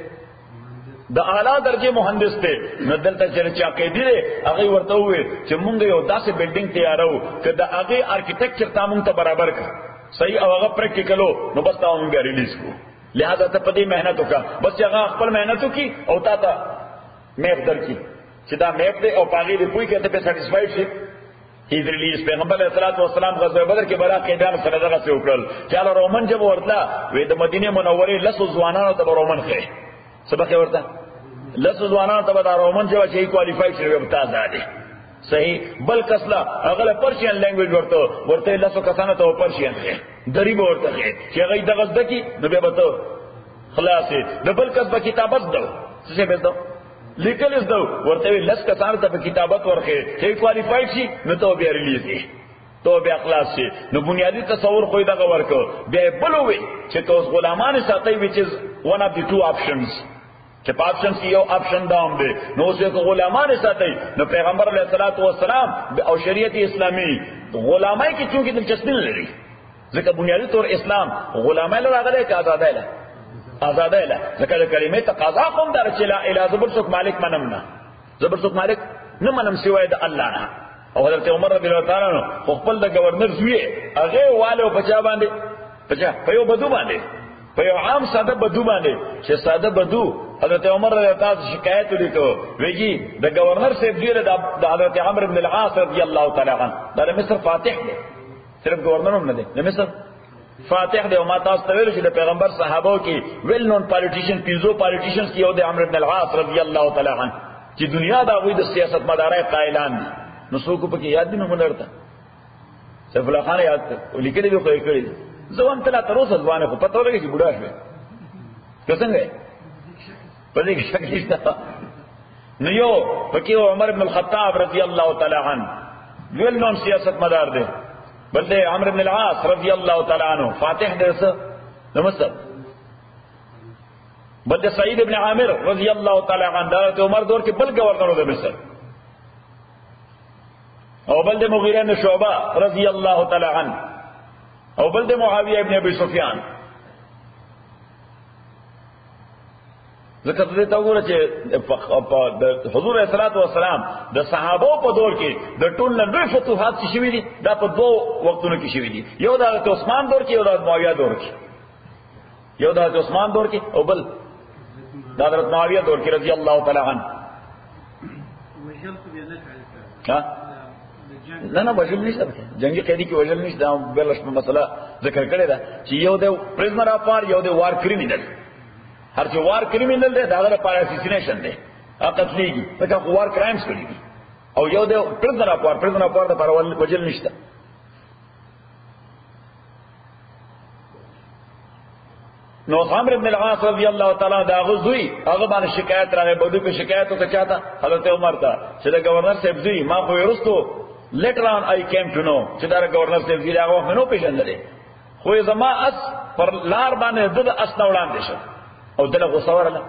د اعلی درجه مهندس دی نو دلته چې قیدی دی هغه ورته وي چې مونږ یو داسې بلډینګ تیارو چې د هغه ارکیټیکچر تامون ته برابر کړ صحیح او هغه پریکټیکلو نو بس تاسو موږ ریلیز کو لہذا ته پدې مهنت وکړه بس هغه خپل مهنت وکي او تا ته میپ درکې چې دا میپ دی او پاغي دی پوي کته په سټیسفاید شي هیز ریلیز پیغمبر علیه الصلوۃ والسلام غزوه بدر کې بلا قیدان سره دغه څه وکړل چې له رومن جب ورتلا وې د مدینه منورې لسو ځوانانو ته رومن خې سبق ورته لسو ځوانانو ته د رومن جب چې کوالیفای شوی په تازه صحیح بل کسلا اغله پرشین لینګویج ورته لسو کسانو ته پرشین خې دریب ورته خې چې هغه دغه ځکه نو به وته خلاصې د بل کس په کتابت دو څه به دو لیکل از دو ورته لس کسانو ته کتابت ورخه چې کوالیفاید شي نو ته بیا ریلیز شي تو بیا خلاص شي نو بنیادی تصور خو دغه ورکو بیا بلوي چې کوس غلامان ساتي which is one of the two options چې په options کې یو option دام دی نو چې غلامان ساتي نو پیغمبر علیه الصلاۃ والسلام او شریعت اسلامی غلامای کې چونکې دلچسپي نه لري ځکه بنیادی طور اسلام غلامای له راغله کې آزادای له آزادای له ځکه کلمې تقاضا کوم در چې لا اله زبر څوک مالک منم نه زبر څوک مالک نه منم سوای د الله نه او حضرت عمر رضی الله تعالی عنہ خپل د گورنر زوی هغه والو بچا باندې بچا په یو بدو باندې په یو عام ساده بدو باندې چې ساده بدو حضرت عمر رضی الله تعالی شکایت وکړو ویجی د گورنر صاحب دی د حضرت عمرو بن العاص رضی الله تعالی عنہ د مصر فاتح دی صرف گورنر هم نه دی د مصر فاتح دی او ما تاسو ته ویل چې د پیغمبر صحابه کې ویل نون پالیټیشن پیزو پالیټیشنز کې یو د عمرو بن العاص رضی الله تعالی عنہ چې دنیا دا وې د سیاست مدارای قائلان دي نو څوک پکې یاد دي نو مونږ سیف الله خان یاد لیکلي به کوي کړی ځوان تل تر اوسه ځوان خو پته ولګي چې بوډا شوی څنګه پدې کې شک نشته نو یو پکې عمر بن الخطاب رضی الله تعالی عنہ ویل نون سیاست مدار دی بل دے عمرو بن العاص رضی اللہ تعالی عنہ فاتح دے سو مصر بل دے سعید بن عامر رضی اللہ تعالی عنہ حضرت عمر دور کے بل گورنر دے مصر او بل دے مغیرہ بن شعبہ رضی اللہ تعالی عنہ او بل دے معاویہ ابن ابی سفیان ځکه دې ته وګوره چې حضور صلی الله علیه وسلم د صحابه په دور کې د ټول لوی فتوحات چې شوي دي دا په دوه وختونو کې شوي دي، یو د حضرت عثمان دور کې، یو د معاویه دور کې. یو د حضرت عثمان دور کې او بل د حضرت معاویه دور کې رضی الله تعالی عنه. نه وجل نشته، جنگي قیدی کې وجل نشته. دا بلش په مسله ذکر کړی دا چې یو د پرزنر اف وار، یو د وار کریمینل. هر چې وار کریمینل دی دا د پاراسیسینیشن دی، قتلېږي ځکه وار کرایمز کړی دي. او یو د پرزنر اف وار، پرزنر اف وار د پرول وجل نشته. نو عمرو بن العاص رضی الله تعالی عنہ دا غزوی هغه باندې شکایت راغی، بده په شکایت او چاته حضرت عمر ته چې دا گورنر صاحب زوی ما خو ورستو لیټر آن آی کیم ټو نو چې دا گورنر صاحب زوی هغه منو پیژندل، خو زما اس پر لار باندې د اس نوړاندې شو او دله غوسورله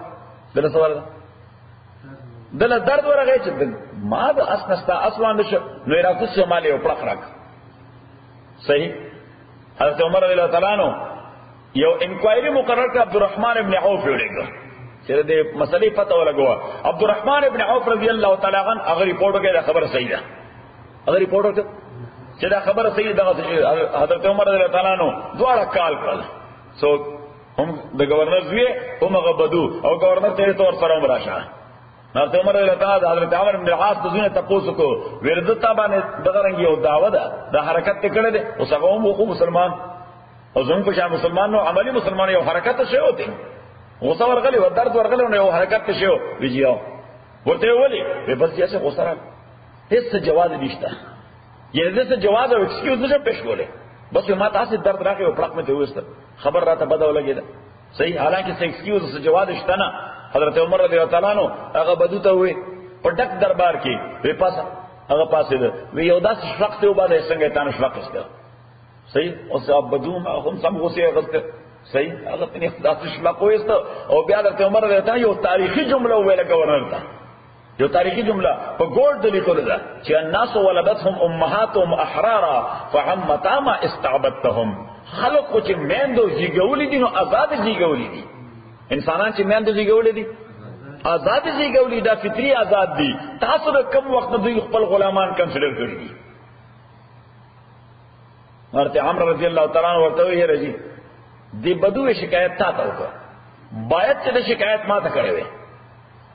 دله سوال دله درد ورغی چې ما د اس نستا اسوان شو نو راکو شمالي او پړق راک. صحیح. حضرت عمر رضی الله تعالی عنہ یو انکوائری مقرر کړ، عبدالرحمن ابن عوف ولګو چې دې مسلې پته ولګو. عبدالرحمن ابن عوف رضی الله تعالی عنہ هغه ریپورت وکړ، خبره صحیح ده. هغه ریپورت وکړ چې دا خبره صحیح ده. حضرت عمر رضی الله تعالی عنہ دواړه کال کړل، سو هم د گورنر زوی هم هغه بدو او گورنر ته تور سره عمر راشه. حضرت عمر رضی الله تعالی حضرت عمرو بن العاص د زونه تاسو کو ورته باندې دغه رنګ یو داوا ده د حرکت کړه ده او څنګه هم مسلمان او زموږ په شان مسلمان نو عملی مسلمان یو حرکت شي وته غوسه ورغلی و درد ورغلی نو یو حرکت شي ویجیو ورته ویلي به بس یې څه غوسه را هیڅ جواز نشته، یعنی دې څه جواز او ایکسکیوز نشه پېښ کوله، بس ما تاسو درد راکې او پړق مې ته وست خبر راته بده ولګیدا. صحیح. حالانکه څه ایکسکیوز څه جواز شته نه. حضرت عمر رضی الله تعالی عنہ هغه بدو ته وې په ډک دربار کې وې پاسه هغه پاسه ده وی یو داس شفقت او باندې څنګه تانه شفقت است. صحیح. او صاحب بدو ما هم سم غوسه غلطه. صحیح. هغه په اخلاص شفقت وېست او بیا حضرت عمر رضی الله تعالی یو تاریخي جمله ویله گورنر ته، یو تاریخي جمله په ګورډ لیکل ده چې الناس ولدتهم امهاتهم احرارا فعمتا ما استعبدتهم. خلق چې میندو زیږولې دي نو آزاد زیږولې دي. انسانان چې میندو زیږولې دي آزاد زیږولې، دا فطری آزاد دي. تاسو د کم وخت دوی خپل غلامان کنسیډر کړی دي. ورته عمرو رضی الله تعالی عنہ ورته یې رضی دی بدو شکایت تا ته وکړه، باید چې شکایت ما ته کړې وې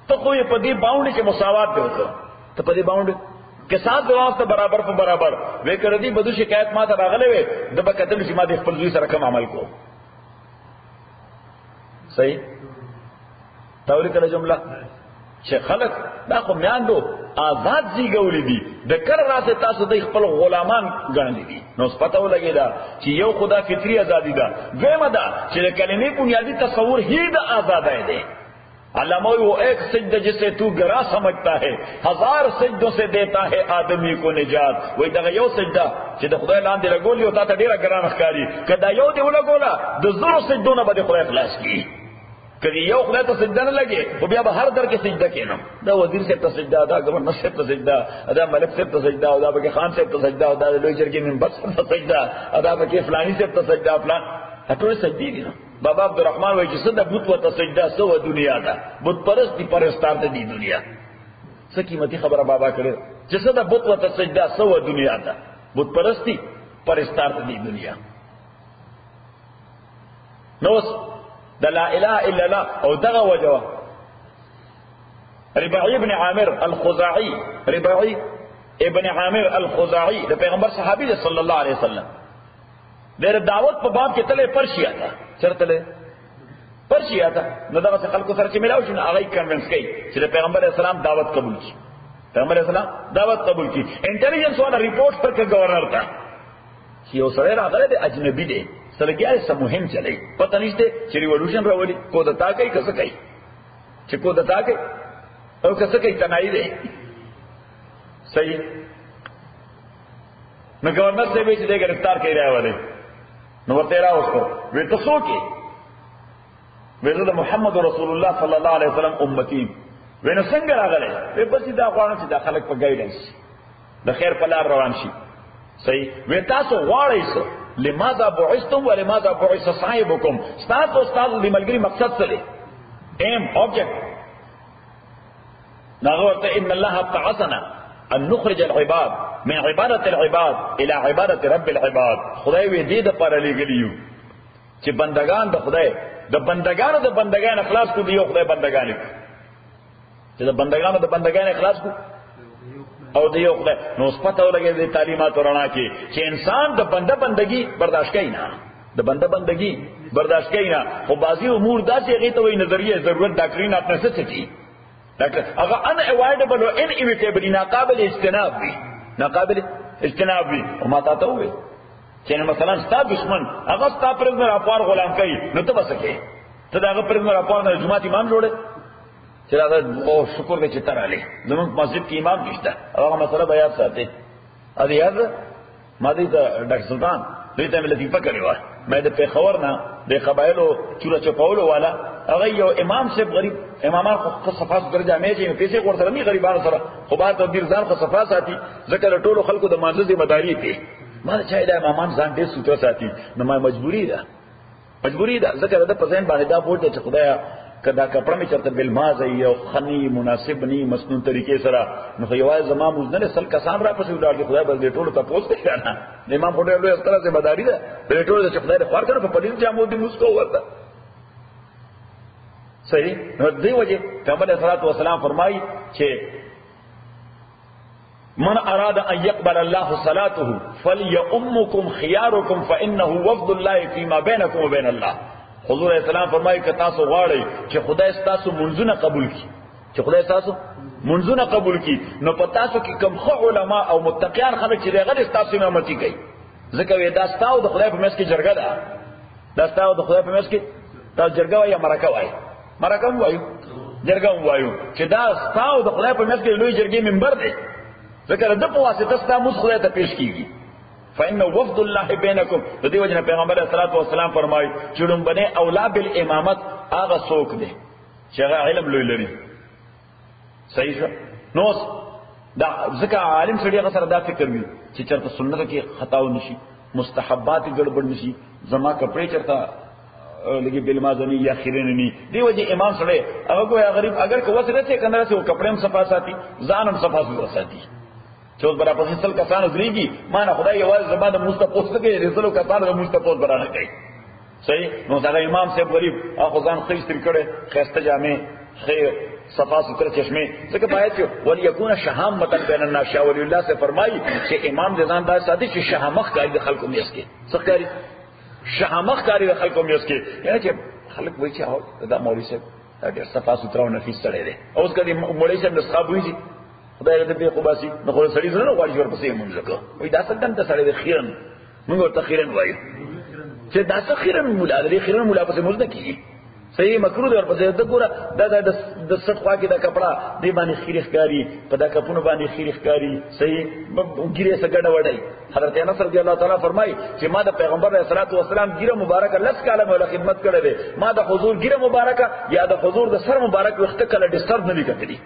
تو کوئی پدی باؤنڈ کے مساوات پہ ہوتا تو پدی باؤنڈ کے ساتھ واسطہ برابر پر برابر وے کر دی بدو شکایت ما تھا راغلے وے دبا قتل شما دے خپل سے رقم عمل کو. صحیح. تولی کړه جمله چې خلق دا خو میاندو آزاد زیږولې دي د کر راسه تاسو د خپل غلامان ګڼلې دي. نو پته ولګی دا چې یو خدا فطری ازادي ده، دویمه ده چې د کلمې بنیادی تصور هی د آزادۍ دی. علامہ وہ ایک سجدہ جسے تو گرا سمجھتا ہے 1000 سجدوں سے دیتا ہے آدمی کو نجات. وہی دا یو سجدہ چې د خدای لاندې لګولې او تا ته ډیره ګران ښکاری، کدا یو دی ولګولا د زړه سجدو نه به خدای خلاص کی. کدی یو خدای ته سجده نه لګي او بیا به هر در کې سجده کینم. دا وزیر سے ته سجده، دا گورنر سے ته سجده، دا ملک سے ته سجده، دا بګی خان سے ته سجده، دا لوی جرګې منبر سے ته سجده، دا بګی فلانی سے ته سجده، فلان ټول سجدي دي. بابا عبدالرحمن وایي چې صدا بت و تسجدا سو دنیا دا بت پرست دی پرستار دی دنیا. څه قیمتي خبره بابا کړې چې صدا بت و تسجدا سو دنیا دا بت پرستی پرستار دی دنیا. نو د لا اله الا الله او دغه وجوه رباعی ابن عامر الخزاعی، رباعی ابن عامر الخزاعی د پیغمبر صحابی صلی الله علیه وسلم دیر دعوت په باب کې تله پرشیا تا چرته له پرشیا تا نو دا څه خلکو سره چې ملاو شنو هغه کنوینس کوي چې پیغمبر اسلام دعوت قبول کړي. پیغمبر اسلام دعوت قبول کړي. انټيليجنس والا ریپورت پر کې گورنر تا چې یو سره راغله د اجنبي دی سره کې څه مهم چلی پته نشته چې ریولوشن راولي کو دتا کوي کسه کوي چې کو دتا کوي او کسه کوي تنائی دی. صحیح. نو گورنر سے بھی چې گرفتار کړي راولي نو ورته راوستو وی تاسو کې ویل محمد رسول الله صلی الله علیه وسلم امتی وینو څنګه راغله په پسې دا غواړم چې د خلک په ګایډنس د خیر په لار روان شي. صحیح. وی تاسو غواړئ څه لماذا بعثتم ولماذا بعث صاحبكم؟ تاسو د ملګری مقصد څه دی؟ aim, object. نغورت ان الله ابتعثنا ان نخرج العباد من عبادة العباد الى عبادة رب العباد. خدای وی دې د پر لګلیو چې بندگان د خدای د بندگان اخلاص کو دیو خدای بندگان چې د بندگان اخلاص کو او دیو خدای نو سپته ولګي د تعلیمات ورنا کې چې انسان د بندگی برداشت کوي نه د بندگی برداشت کوي نه خو بعضی امور داسې غي ته وي نظریه ضرورت ډاکټرین اپنے سے تھی ډاکټر هغه ان اوایډبل او ان ایویټیبل ناقابل اجتناب وي او ما ته وي چې مثلا ستا دشمن هغه ستا پرنګ راپور غلام کوي نو ته وسکه ته دا پرنګ راپور نه جمعه امام جوړه چې دا او شکر دې چې تراله زموږ مسجد کې امام نشته هغه مسله بیا ساتي ا دې یاد ما دې ډاکټر سلطان دې ته لطیفه کړی و مې د پیښور نه د قبایلو چوره چپاولو والا هغه یو امام صاحب غریب امامان خو صفات درجه مې چې پیسې ورته نه غریبانو سره خو با ته ډیر ځان خو صفات ساتي ځکه ټولو خلکو د مانځ ذمہ داری دی ما چې دا امامان ځان دې سوتو ساتي نو ما مجبوری ده ځکه دا په ځین باندې دا بوج چې خدایا کدا کپڑا می چرته بل ماز یو خنی مناسب نی مسنون طریقې سره نو خو یوازې زمام وزنه سل کسان را پسې وډار دي خدای بل دې ټولو ته پوسټ کړه نه امام په ډېر لوی استره ذمہ داری ده دې ټولو چې خدای خبر کړه په پدې جامو دې مسکو ورته صحیح نو دې وجه پیغمبر صلی الله علیه وسلم فرمایي چې من اراد ان يقبل الله صلاته فليؤمكم خياركم فانه وفد الله فيما بينكم وبين الله. حضور اسلام فرمایي که تاسو غواړئ چې خدای تاسو منځونه قبول کړي نو په تاسو کې کوم خو علما او متقیان خلک چې هغه تاسو امامتي کوي ځکه وې دا تاسو د خدای په مېس کې جرګه ده دا تاسو د خدای په مېس کې تاسو جرګه وایي مرکه وایي جرګه وایو چې دا تاسو د خدای په مېس کې لوی جرګې منبر دی ځکه د په واسطه تاسو خدای ته پیش کیږي فإن وفد الله بينكم. د دې وجه پیغمبر صلی الله علیه وسلم فرمایي چې لومبنه اولا بالامامت هغه څوک دی چې هغه علم لوی لري. صحیح شو نو دا ځکه عالم سړي هغه سره دا فکر وي چې چرته سنت کې خطا و نشي مستحبات ګډوډ نشي زما کپڑے چرته لګي بل مازنی یا خیرنی دی وجه امام سره هغه کوی غریب اگر کو وسره ته کنه سه کپڑے هم صفا ساتي ځانم صفا ساتي چوز برا په مثال کسان زریږي ما نه خدای یوازې زما د مستقوس ته کې رسولو کسان د مستقوس برانه کوي. صحیح نو دا امام صاحب غریب هغه ځان خېستر کړي خسته جامې خیر صفا ستر چشمه ځکه باید چې ولی یکون شهامتا بین الناس ولی الله سے فرمایي چې امام د ځان دا ساتي چې شهامت کوي د خلکو میس کې څه کوي شهامت کوي د خلکو میس کې یعنی چې خلک وایي چې دا مولوی صاحب ډېر صفا ستر او نفیس سره دی اوس کدي مولوی صاحب د صحابه وایي خدای دې په قباسي نو خو سړي زنه غواړي ورپسې مونږ وکړو وای دا څنګه ته سړي د خیرن موږ ورته خیرن وایو چې دا څه خیرن مولا دې خیرن مولا پسې مونږ نه کیږي صحیح مکروه دی ورپسې د ګوره د صدقه کې دا کپڑا دې باندې خیرخ کاری په دا کپونو باندې خیرخ کاری صحیح ګیره سګړه وړای حضرت انس رضی الله تعالی فرمایي چې ما د پیغمبر علیه الصلاه والسلام ګیره مبارکه لس کاله مولا خدمت کړې ده ما د حضور ګیره مبارکه یا د حضور د سر مبارک وخت کله ډیسټرب نه لیکلې.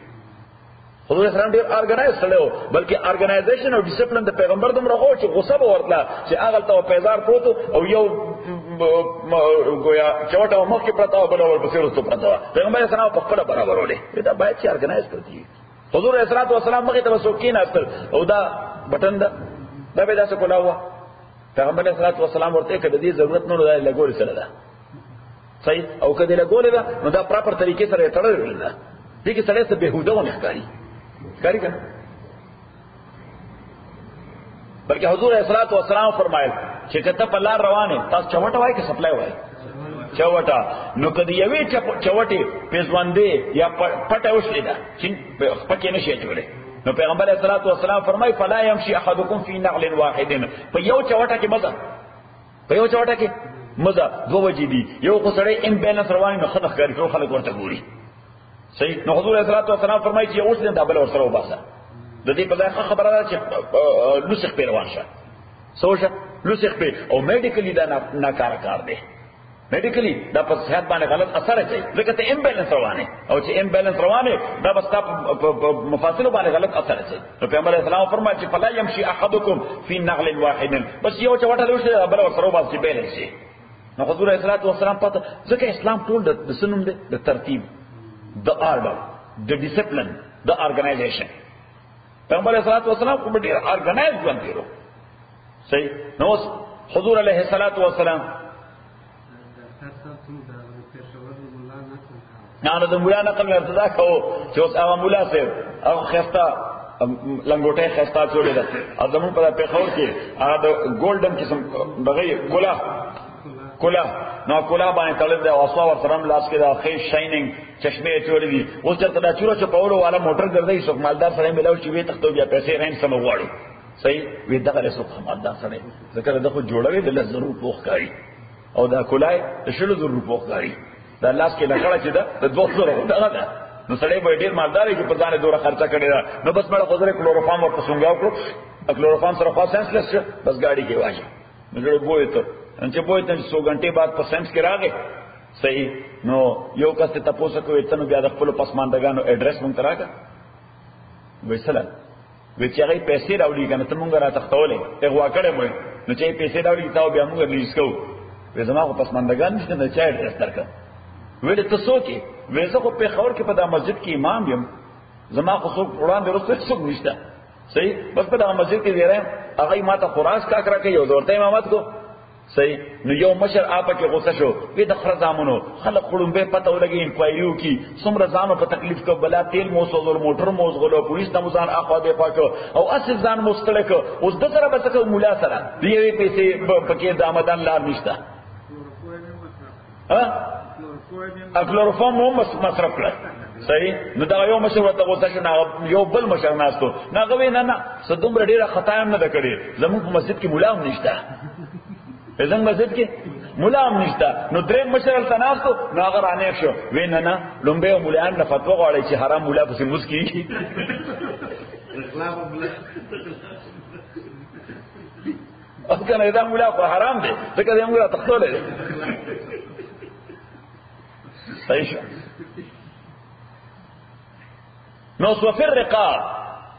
حضور اسلام ډیر ارګنایز سره و بلکې ارګنایزیشن او ډیسپلین د پیغمبر دومره غو چې غصه به ورتله چې هغه ته پیزار پروت او یو گویا چوټه مخ کې پرتا و بل ورپسې ورته پرتا پیغمبر اسلام په خپل برابرولې دا باید چې ارګنایز کړی. حضور اسلام والسلام مخې ته وسوکین اصل او دا بٹن دا به تاسو کولاوه پیغمبر اسلام والسلام ورته کړه دې ضرورت نه لګول سره ده صحیح او کله لګول ده نو دا پراپر طریقې سره تړل ده دې کې سره څه بهوده ونه کاری کنه بلکې حضور صلی الله علیه وسلم فرمایل چې کته په لار روانه تاسو چوټه وای کې سپلای وای چوټه نو کدی یوې چوټه پېزواندې یا پټه وشي دا چې پکې نشي جوړه نو پیغمبر صلی الله علیه وسلم فرمای فلا يمشي احدكم في نعل واحد په یو چوټه کې مزه دوه وجې دي یو خو سره ان بیلنس روانه نو خلک کاری ټول خلک ورته ګوري صحیح نو حضور صلی الله علیه وسلم فرمایي چې اوس نه دبل ورسره وباسه د دې په ځای خبره ده چې لوسخ پیروان شه سوچ لوسخ په او میډیکلی دا ناکار کار دی میډیکلی دا په صحت باندې غلط اثر کوي ځکه ته امبیلنس روانه او چې امبیلنس روانه دا بس په مفاصل باندې غلط اثر کوي نو پیغمبر اسلام فرمایي چې فلا يمشي احدكم في نعل واحد بس یو چوټه لوشه دبل ورسره وباسي بیلنس نو حضور صلی الله علیه وسلم پته ځکه اسلام ټول د سنوم دی د ترتیب the order, the discipline, the organization. پیغمبر علیہ الصلوۃ والسلام کو ډیر ارګنایز ژوند تیرو. صحیح. نو حضور علیه الصلوۃ والسلام نه د مولا نقل ارتدا کو چې اوس هغه مولا صاحب هغه خستا لنګوټه خستا جوړه ده او زمون په پیښور کې هغه د ګولډن قسم بغي کولا نو کولا باندې تړل دی او اسوا ورسره لاس کې دا خې شاینینګ چشمه جوړې دي. اوس چرته دا چورو چې پاولو والا موټر ګرځي څوک مالدار سره ملاوي چې وي تختو بیا پیسې رین سم وغواړي. صحیح. وی دغه له څوک مالدار سره ذکر دغه جوړوي د 10 ضرور پوښکاري او دا کولای د 10 ضرور پوښکاري دا لاس کې لکړه چې دا 200 دغه ده. نو سړی به ډیر مالدار چې په ځان دوره خرچه کړی دا. نو بس مړه خزر کلوروفارم ورته څنګه وکړو کلوروفارم سره خاص سنسلس بس گاڑی کې واجه نو جوړ بوې ته چې بوې ته 100 غنټه بعد په سنس کې راغی. صحیح. نو یو کس ته تاسو کوی ته نو بیا د خپل پسماندګانو اډرس مونږ تراکا وېسله وې چې هغه پیسې راوړي کنه ته مونږ را تختولې هغه کړه مې نو چې پیسې راوړي تاو بیا مونږ ریلیز کوو. وې زما خو پسماندګان نشته نه چا اډرس درکړه. ویل تاسو کې وېزه خو په خور کې په دا مسجد کې امام یم زما خو څوک وړاندې رسول څوک نشته. صحیح. بس په دا مسجد کې دیره هغه ما ته قرآن کا کړه کې یو دورته امامت کو. صحیح. نو یو مشر آپ کې غوسه شو وی د خر زامنو خلک خړم به پته ولګي انکوایریو کی څومره ځانو په تکلیف کو بلا تیل موسوزول موټر موزغلو پولیس ته مزان اخوا به پاکو او اصل ځان مستلک اوس د سره به تک مولا سره دی پیسې پکې د آمدان لار نشته. ها اکلوروفارم مو مصرف کړ. صحیح. نو دا یو مشر ورته غوسه شو یو بل مشر ناستو ناغه وینا نه صدوم ډیره خطا هم نه کړی زموږ په مسجد کې مولا هم نشته زموږ مسجد کې مولا هم نشته. نو درې مشر تناستو ناغه رانه شو وینا نه لومبه مولا نه فتوا غواړي چې حرام مولا پسې مسکی او کنه دا مولا خو حرام دی ځکه دا مولا تختولې صحیح. نو سوفر رقاب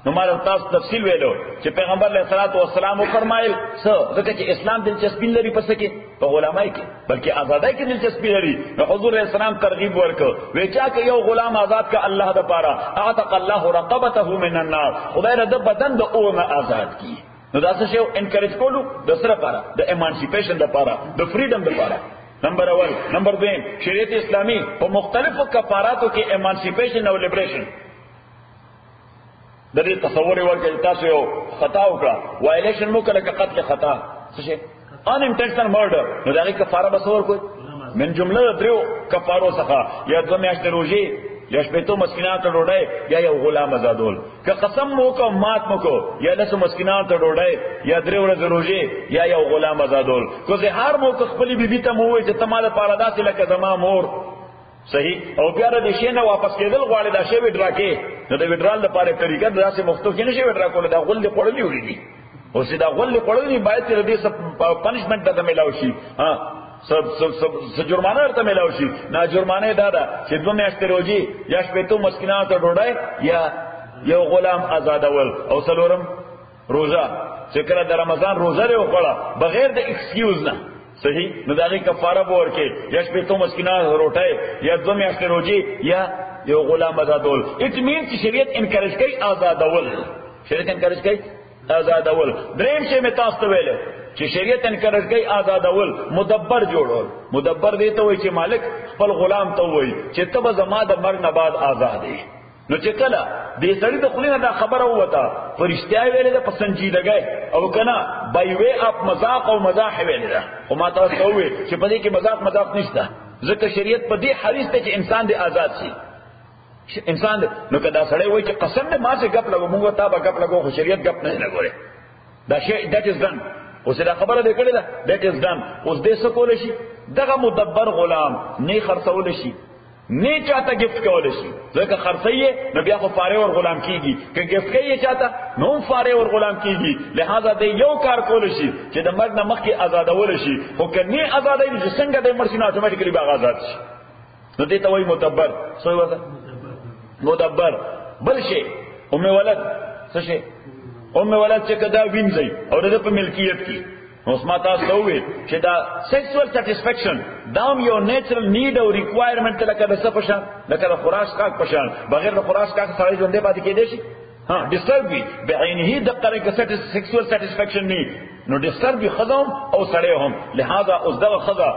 نو مال تاسو تفصیل ویلو چې پیغمبر علیه الصلاۃ والسلام فرمایل څه ځکه چې اسلام دلچسپي لري پس کې په غلامای کې بلکې آزادای کې دلچسپي لري. نو حضور علیه السلام ترغیب ورکړ وی چا کې یو غلام آزاد کا الله د پاره اعتق الله رقبته من النار خدای رد بدن د اور آزاد کی. نو دا څه شی انکریج کولو د سره لپاره د ایمانسیپیشن لپاره د فریډم لپاره. نمبر اول. نمبر 2 شریعت اسلامی په مختلفو کفاراتو کې ایمانسیپیشن او لیبریشن د دې تصور ورکړی تاسو یو خطا وکړه وایلیشن مو کړه قتل خطا څه شي ان انټنشنل مرډر نو دا کفاره بسور کوي من جمله درو کفارو څخه یا 2 میاشتې روزي یا شپېتو مسکینان ته ډوډۍ یا یو غلام آزادول که قسم مو کو مات مو کو یا لسو مسکینان ته ډوډۍ یا 3 ورځې روزي یا یو غلام آزادول کو زهار مو کو خپل بیبي ته مو وي چې تماله پاراداسه لکه زما مور. صحیح. او بیا د شي نه واپس کېدل غواړي دا شی وډرا کې نو د وډرال لپاره طریقه داسې مختلف نشي وډرا کول دا غول دی پړلې وړي او چې دا غول دی پړلې باید چې دې سب پنشمنت ته ملاوي شي. ها سب جرمانه ورته ملاوي شي. نه جرمانه دا چې 2 میاشتې روزي یا شپېتو مسکینانو ته ډوډۍ یا یو غلام آزادول او څلورم روزه چې کله د رمضان روزه لري وکړه بغیر د ایکسکیوز نه. صحیح. نو داغه کفاره بور کې یا شپېتو مسکینان روټه یا 2 میاشتې روزي یا یو غلام آزادول. اټ مینز چې شریعت انکریج کوي آزادول. شریعت انکریج کوي آزادول. دریم شی می تاسو ته ویل چې شریعت انکریج کوي آزادول مدبر جوړول. مدبر دی ته وایي چې مالک خپل غلام ته وایي چې ته به زما د مرګ نه بعد آزاد یې. نو چې کله دې سړی د خلینو دا خبره وته فرشتیا ویلې ده په سنجیدګۍ او کنه بای وی اپ مذاق او مزاح ویلې ده خو ما تاسو ته وې چې په دې کې مذاق نشته ځکه شریعت په دې حریص ته چې انسان دې آزاد شي. انسان نو کدا سړی وایي چې قسم دې ما څخه غپ لګو موږ ته به غپ لګو خو شریعت غپ نه لګوري دا شی دیٹ از ډن. اوس دا خبره دې کړې ده دیٹ از ډن. اوس دې څه کول شي دغه مدبر غلام نه خرڅول شي نه چاته گفت کول شي ځکه خرڅي نو بیا خو فاره ور غلام کیږي که گفت کوي چاته نو فاره ور غلام کیږي. لہذا دې یو کار کول شي چې د مرګ نه مخکې آزادول شي خو کني آزادای چې څنګه د مرشي نه اتوماتیکلی به آزاد شي. نو دې ته وایي مدبر. څه وایي مدبر. بل شي ولد څه شي ولد چې کدا وینځي او د په ملکیت کې نو ما تاسو ته وې چې دا سیکسوال سټیسفیکشن دا یو نیچرل نیډ او ریکوایرمنت لکه د څه په شان لکه د خوراک څښاک په شان بغیر د خوراک څښاک سړی ژوندی پاتې کېدی شي ها ډیسټرب وي بعینه د قره سیکسوال سټیسفیکشن نه نو ډیسټرب وي خدام او سړی هم لہذا اوس دغه خدا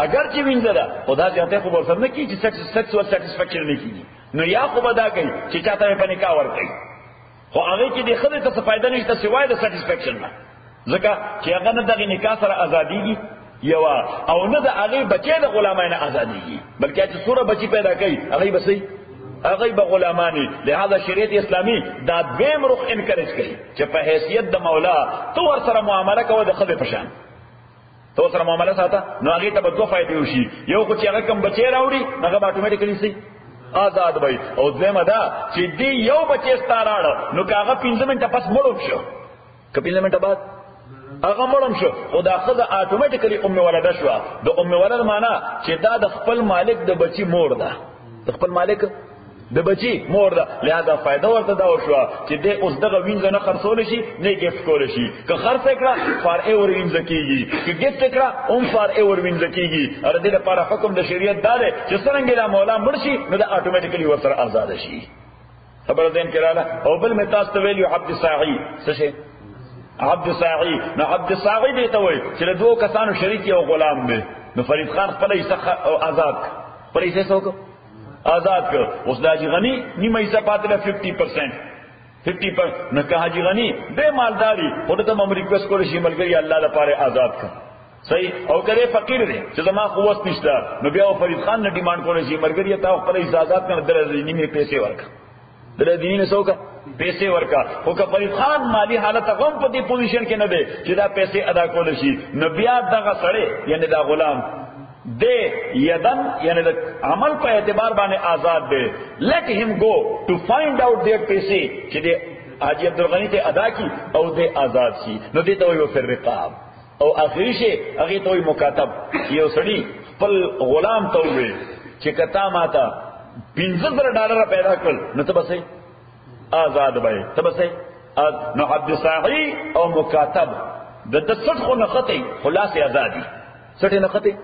اگر چې وینځه ده خدا ځاته خو ورسره نه کی چې سیکسوال سټیسفیکشن نه کیږي نو یا خو بدا کوي چې چاته په نکاح ور کوي خو هغه کې د خدای ته فائدہ نشته سوای د سټیسفیکشن نه ځکه چې هغه نه دغه نکاح سره ازاديږي یو او نه د هغه بچي د غلامانه ازاديږي بلکې چې سوره بچي پیدا کوي هغه بسې هغه به غلامانی لہذا شریعت اسلامی دا دویم رخ انکریج کوي چې په حیثیت د مولا تو ور سره معامله کوي د خدای په شان تو سره معامله ساته نو هغه ته به دوه فائدې وشي یو خو چې هغه کم بچي راوړي هغه اتوماتیکلی سي آزاد وي او زموږ دا چې دی یو بچی ستاراړ نو کاغه 15 منټه پس مړوب شو که 15 منټه بعد هغه مړم شو او دا خدای اتوماتیکلی ام ولده شو د ام ولد معنا چې دا د خپل مالک د بچی مور ده د خپل مالک د بچی مور ده لہذا فائدہ ورته دا وشو چې د اوس دغه وینځ نه خرڅول شي نه گیفت کول شي که خرڅ کړه فار ایور وینځ کیږي که گیفت کړه اون فار ایور وینځ کیږي ار دې لپاره حکم د شریعت دا دی چې څنګه لا مولا مرشي نو دا اتوماتیکلی ورسره آزاد شي خبر دین کړه او بل متاس ته ویلو عبد ساعی څه شي عبد ساعی نو عبد ساعی دی ته وای چې له دوه کسانو شریک یو غلام دی نو فرید خان خپل یې آزاد پر یې څه آزاد کر اس دا حاجی غنی نیمه حصہ پاتے له 50% نہ کہ حاجی غنی بے مالداری خود ته مم ریکویسٹ کول شي ملګری الله لپاره آزاد کړ صحیح او کله فقیر دی چې زما قوت نشته نو بیا فرید خان نه ډیماند کول شي ملګری ته خپل آزاد کړ درې نیمه پیسې ورکړه درې دیني نه څوک پیسې ورکا خو که فرید خان مالی حالت غم په دې پوزیشن کې نه دی چې دا پیسې ادا کول شي نو بیا دغه سړی یعنی دا غلام دے یدن یعنی عمل په اعتبار باندې آزاد دے let him go to find out their پیسے چې دے حاجی عبدالغنی ته ادا کی او دے آزاد شي نو دې ته وي فر رقاب او اخری شی هغه ته وي مکاتب یو سړی خپل غلام ته وي چې کتا ماتا $15,000 پیدا کړ نو ته بسې آزاد وای ته بسې نو عبد صاحی او مکاتب د صدق نختی خلاص آزادی سټه نختی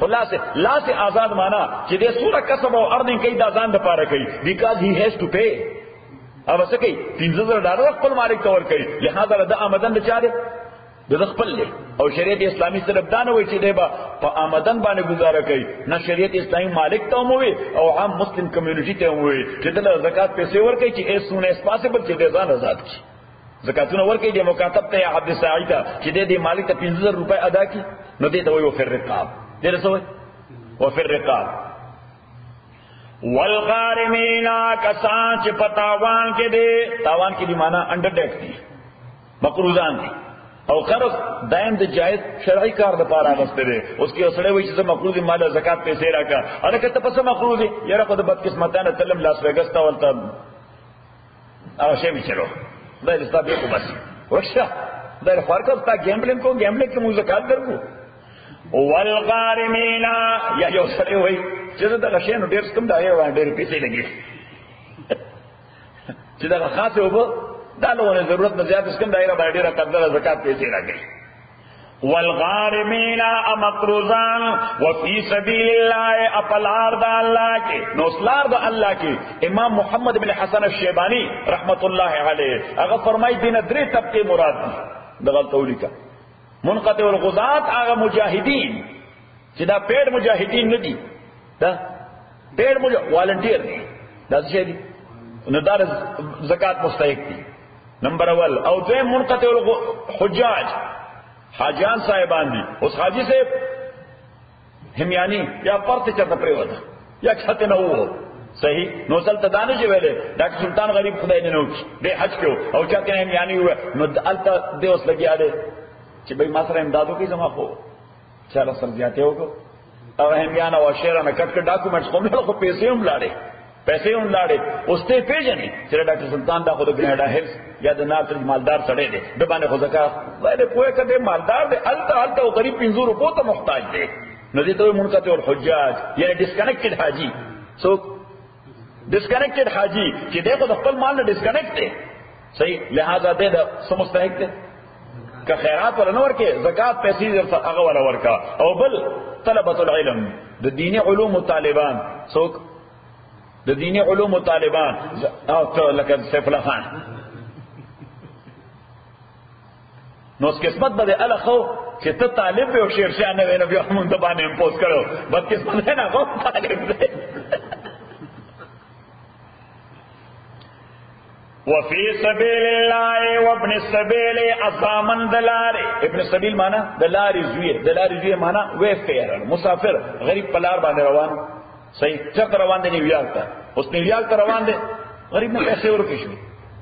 خلاص لا سے آزاد مانا چې دې سوره کسب او ارننګ کوي دا ځان د پاره کوي بیکاز هی هیز ټو پے او څه کوي $15,000 خپل مالک تور کوي لہذا د آمدن بچاره د خپل له او شریعت اسلامی صرف دا نه وایي چې دی په آمدن باندې گزاره کوي نه شریعت اسلامی مالک ته موي او عام مسلم کمیونټی ته موي چې د زکات پیسې ور کوي چې as soon as possible چې د ځان آزاد کی زکاتونه ور کوي د مکاتب ته عبد سعید چې د مالک ته $15,000 ادا کی نو دې ته وایي فر رقاب دیر سوئے وفر رقاب والغارمین کسان چھ پتاوان کے دے تاوان کی دی مانا انڈر ٹیکس دی مقروضان دی او قرض دائم د جائز شرعی کار د پاره غسته دي اس کی اسړې وای چې مقروض مال زکات پیسې راکا انا کته پس مقروض یره په بد قسمتانه تلم لاس ویګس تا ولته او شی می چلو دا لستا به کو بس ورشه دا فرق تا گیمبلینګ کو گیمبلینګ کې مو زکات درکو والغارمین یا یو سره وای چې دا غشینو ډیر کم دا یو ډیر پیسې لګي چې دا خاصه وبو دا له ضرورت نه زیات کم دایره باندې ډیر قدر زکات پیسې راګي والغارمین مقروضان وفي سبيل الله اپلار د الله کې نو اسلار د الله کې امام محمد بن حسن الشیبانی رحمت الله علیه هغه فرمای دین درې طبقه مراد دي دغه تولیکا منقطع الغزات هغه مجاهدین چې دا پیډ مجاهدین نه دي دا پیډ والنټیر دي دا څه دي نو دا زکات مستحق دي نمبر اول او دویم منقطع الحجاج حاجیان صاحبان دي اوس حاجی صاحب همیانی یا پرته چرته پریوته یا خطه نه وو صحیح نو سلطه دانه چې ویلې ډاکټر سلطان غریب خدای نه نوچ به حج کو او چاته همیانی و نو الته د اوس لګیاله چې به ما سره امدادو کې زما خو چاله سر زیاته وکړو او همیانا او شهرانه کټ کټ ډاکومېنټس کوم له خو پیسې هم لاړې پیسې هم لاړې اوس ته پیژنې چې ډاکټر سلطان دا خو د ګناډا هیلز یا د ناصر مالدار سړی دی د باندې خو زکات باندې پوهه کړي مالدار دی الته او غریب 500 روپو ته محتاج دی نو دې ته منقطع الحجاج یعنی ډیسکنیکټډ حاجی سو ډیسکنیکټډ حاجی چې دغه د خپل مال نه ډیسکنیکټ دی صحیح لہذا دې د سمستحق دی که خیرات ولا نور کې زکات پیسې هغه ولا ورکا او بل طلبه العلم د دینی علوم طالبان څوک د دینی علوم طالبان او لکه سیف الله خان نو قسمت بده الخو چې ته طالب او شیر شاه نه ویني بیا موږ ته باندې امپوز کړو بد قسمت نه غو طالب دی وفي سبيل الله وابن السبيل اصامن دلار ابن السبيل معنا دلار زوی معنا ویفیر مسافر غریب پلار باندې روان صحیح چک روان دی نیویارک ته اوس نیویارک ته روان دی غریب نه پیسې ورکړي شو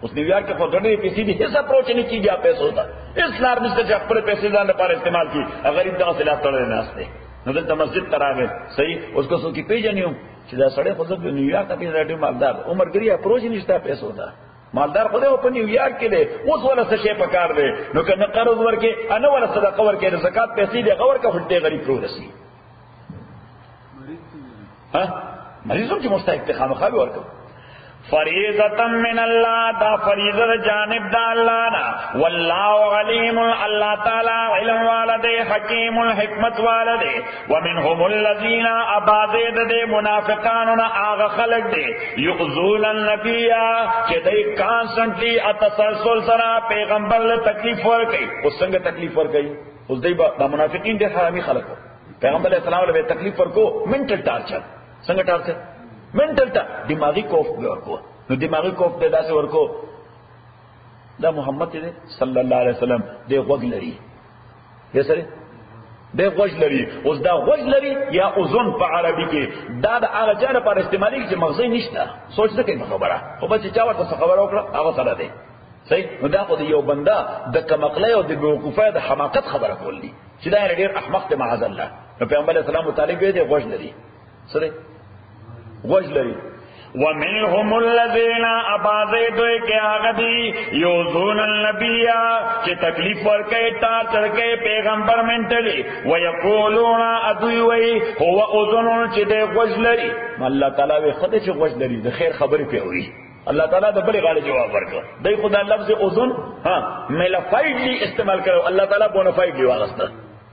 اوس نیویارک کې په ډېرې پیسې دي هیڅ اپروچ نه کیږي پیسو ته اسلام نشته چې خپل پیسې ځان لپاره استعمال کړي غریب دغه سلاح تړلې ناشته نو دلته مسجد ته راغی صحیح اوس کو څوک پیژنیو چې دا سړی خو د نیویارک ته پیژنې مالدار عمر ګری اپروچ نشته پیسو ته مالدار خدای په نیویارک کې دی اوس ولا څه شي پکار دی نو کنه قرض ورکې انا ولا صدقه ورکې زکات پیسې دی غور کا فټې غریب پرو رسی ها مریضم چې مستحق ته خامخا ورکو فریضه من الله دا فریضه جانب د الله نه والله علیم الله تعالی علم والده حکیم الحکمت والده ومنهم الذين ابادد د منافقانو هغه خلق دي یؤذون النبی چې دای کانسټنټلی اتسلسل سره پیغمبر له تکلیف ورکړي او څنګه تکلیف ورکړي اوس دای با منافقین دي حرامي خلق پیغمبر علیہ السلام له تکلیف ورکو منټل ټارچر څنګه ټارچر منټل تا دماغی کوف ورکو نو دماغی کوف د داسې ورکو دا محمد دې صلی الله علیه وسلم دې غوږ لري یې سره دې غوږ لري اوس دا غوږ لري یا اذن په عربي کې دا د هغه چا لپاره استعمالي چې مغزي نشته سوچ نه کوي خبره خو به چې چا ورته خبره وکړه هغه سره دی صحیح نو دا خو یو بنده د کمقلې او د بیوقوفۍ د حماقت خبره کولی چې دا ډېر احمق دی معاذ الله نو پیغمبر اسلام متعلق دې غوږ لري سره وجلری ومنهم الذين ابادوا كاغدي يوذون النبي چې تکلیف ورکړي تا ترکه پیغمبر منټلی ويقولون ادوي هو اذن چې د وجلری الله تعالی وي خدای چې وجلری د خیر خبرې پیوي الله تعالی د بلې غاړه جواب ورکړ دای خدای لفظ اذن ها ملفایډلی استعمال کړو الله تعالی بونفایډلی واغسته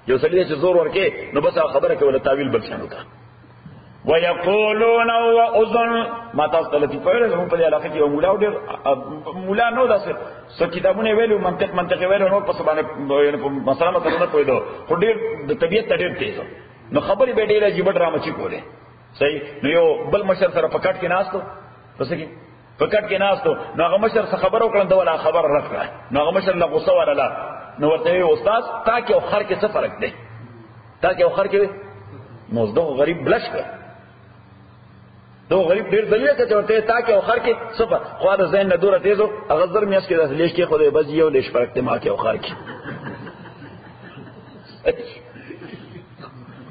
یو سړي چې زور ورکې نو بس خبره کوله تعویل بل شنو کا ويقولون واذن ما تاسو ته په اړه زموږ په علاقه کې یو مولا ډېر مولا نو داسې څه کتابونه ویلو منطق ویلو نو په سبانه مثلا نه پوهیدو خو ډېر د طبيعت ډېر تیز نو خبرې به ډېر عجیب ډرامه چی کوله صحیح نو یو بل مشر سره پکټ کې ناستو پس کې پکټ کې ناستو نو هغه مشر څه خبر وکړم دا ولا خبر راکړه نو هغه مشر له غوسه وراله نو ورته استاد تا کې او خر کې څه فرق دی تا کې او خر کې نو زه غریب بلش کړ دو غریب ډیر ذلیل ته ورته تا کې او خر کې صفه خو دا زین نه دوره تیزو هغه زر میاس کې د لیش کې خو دې بس یو لیش فرق ته ما کې او خر کې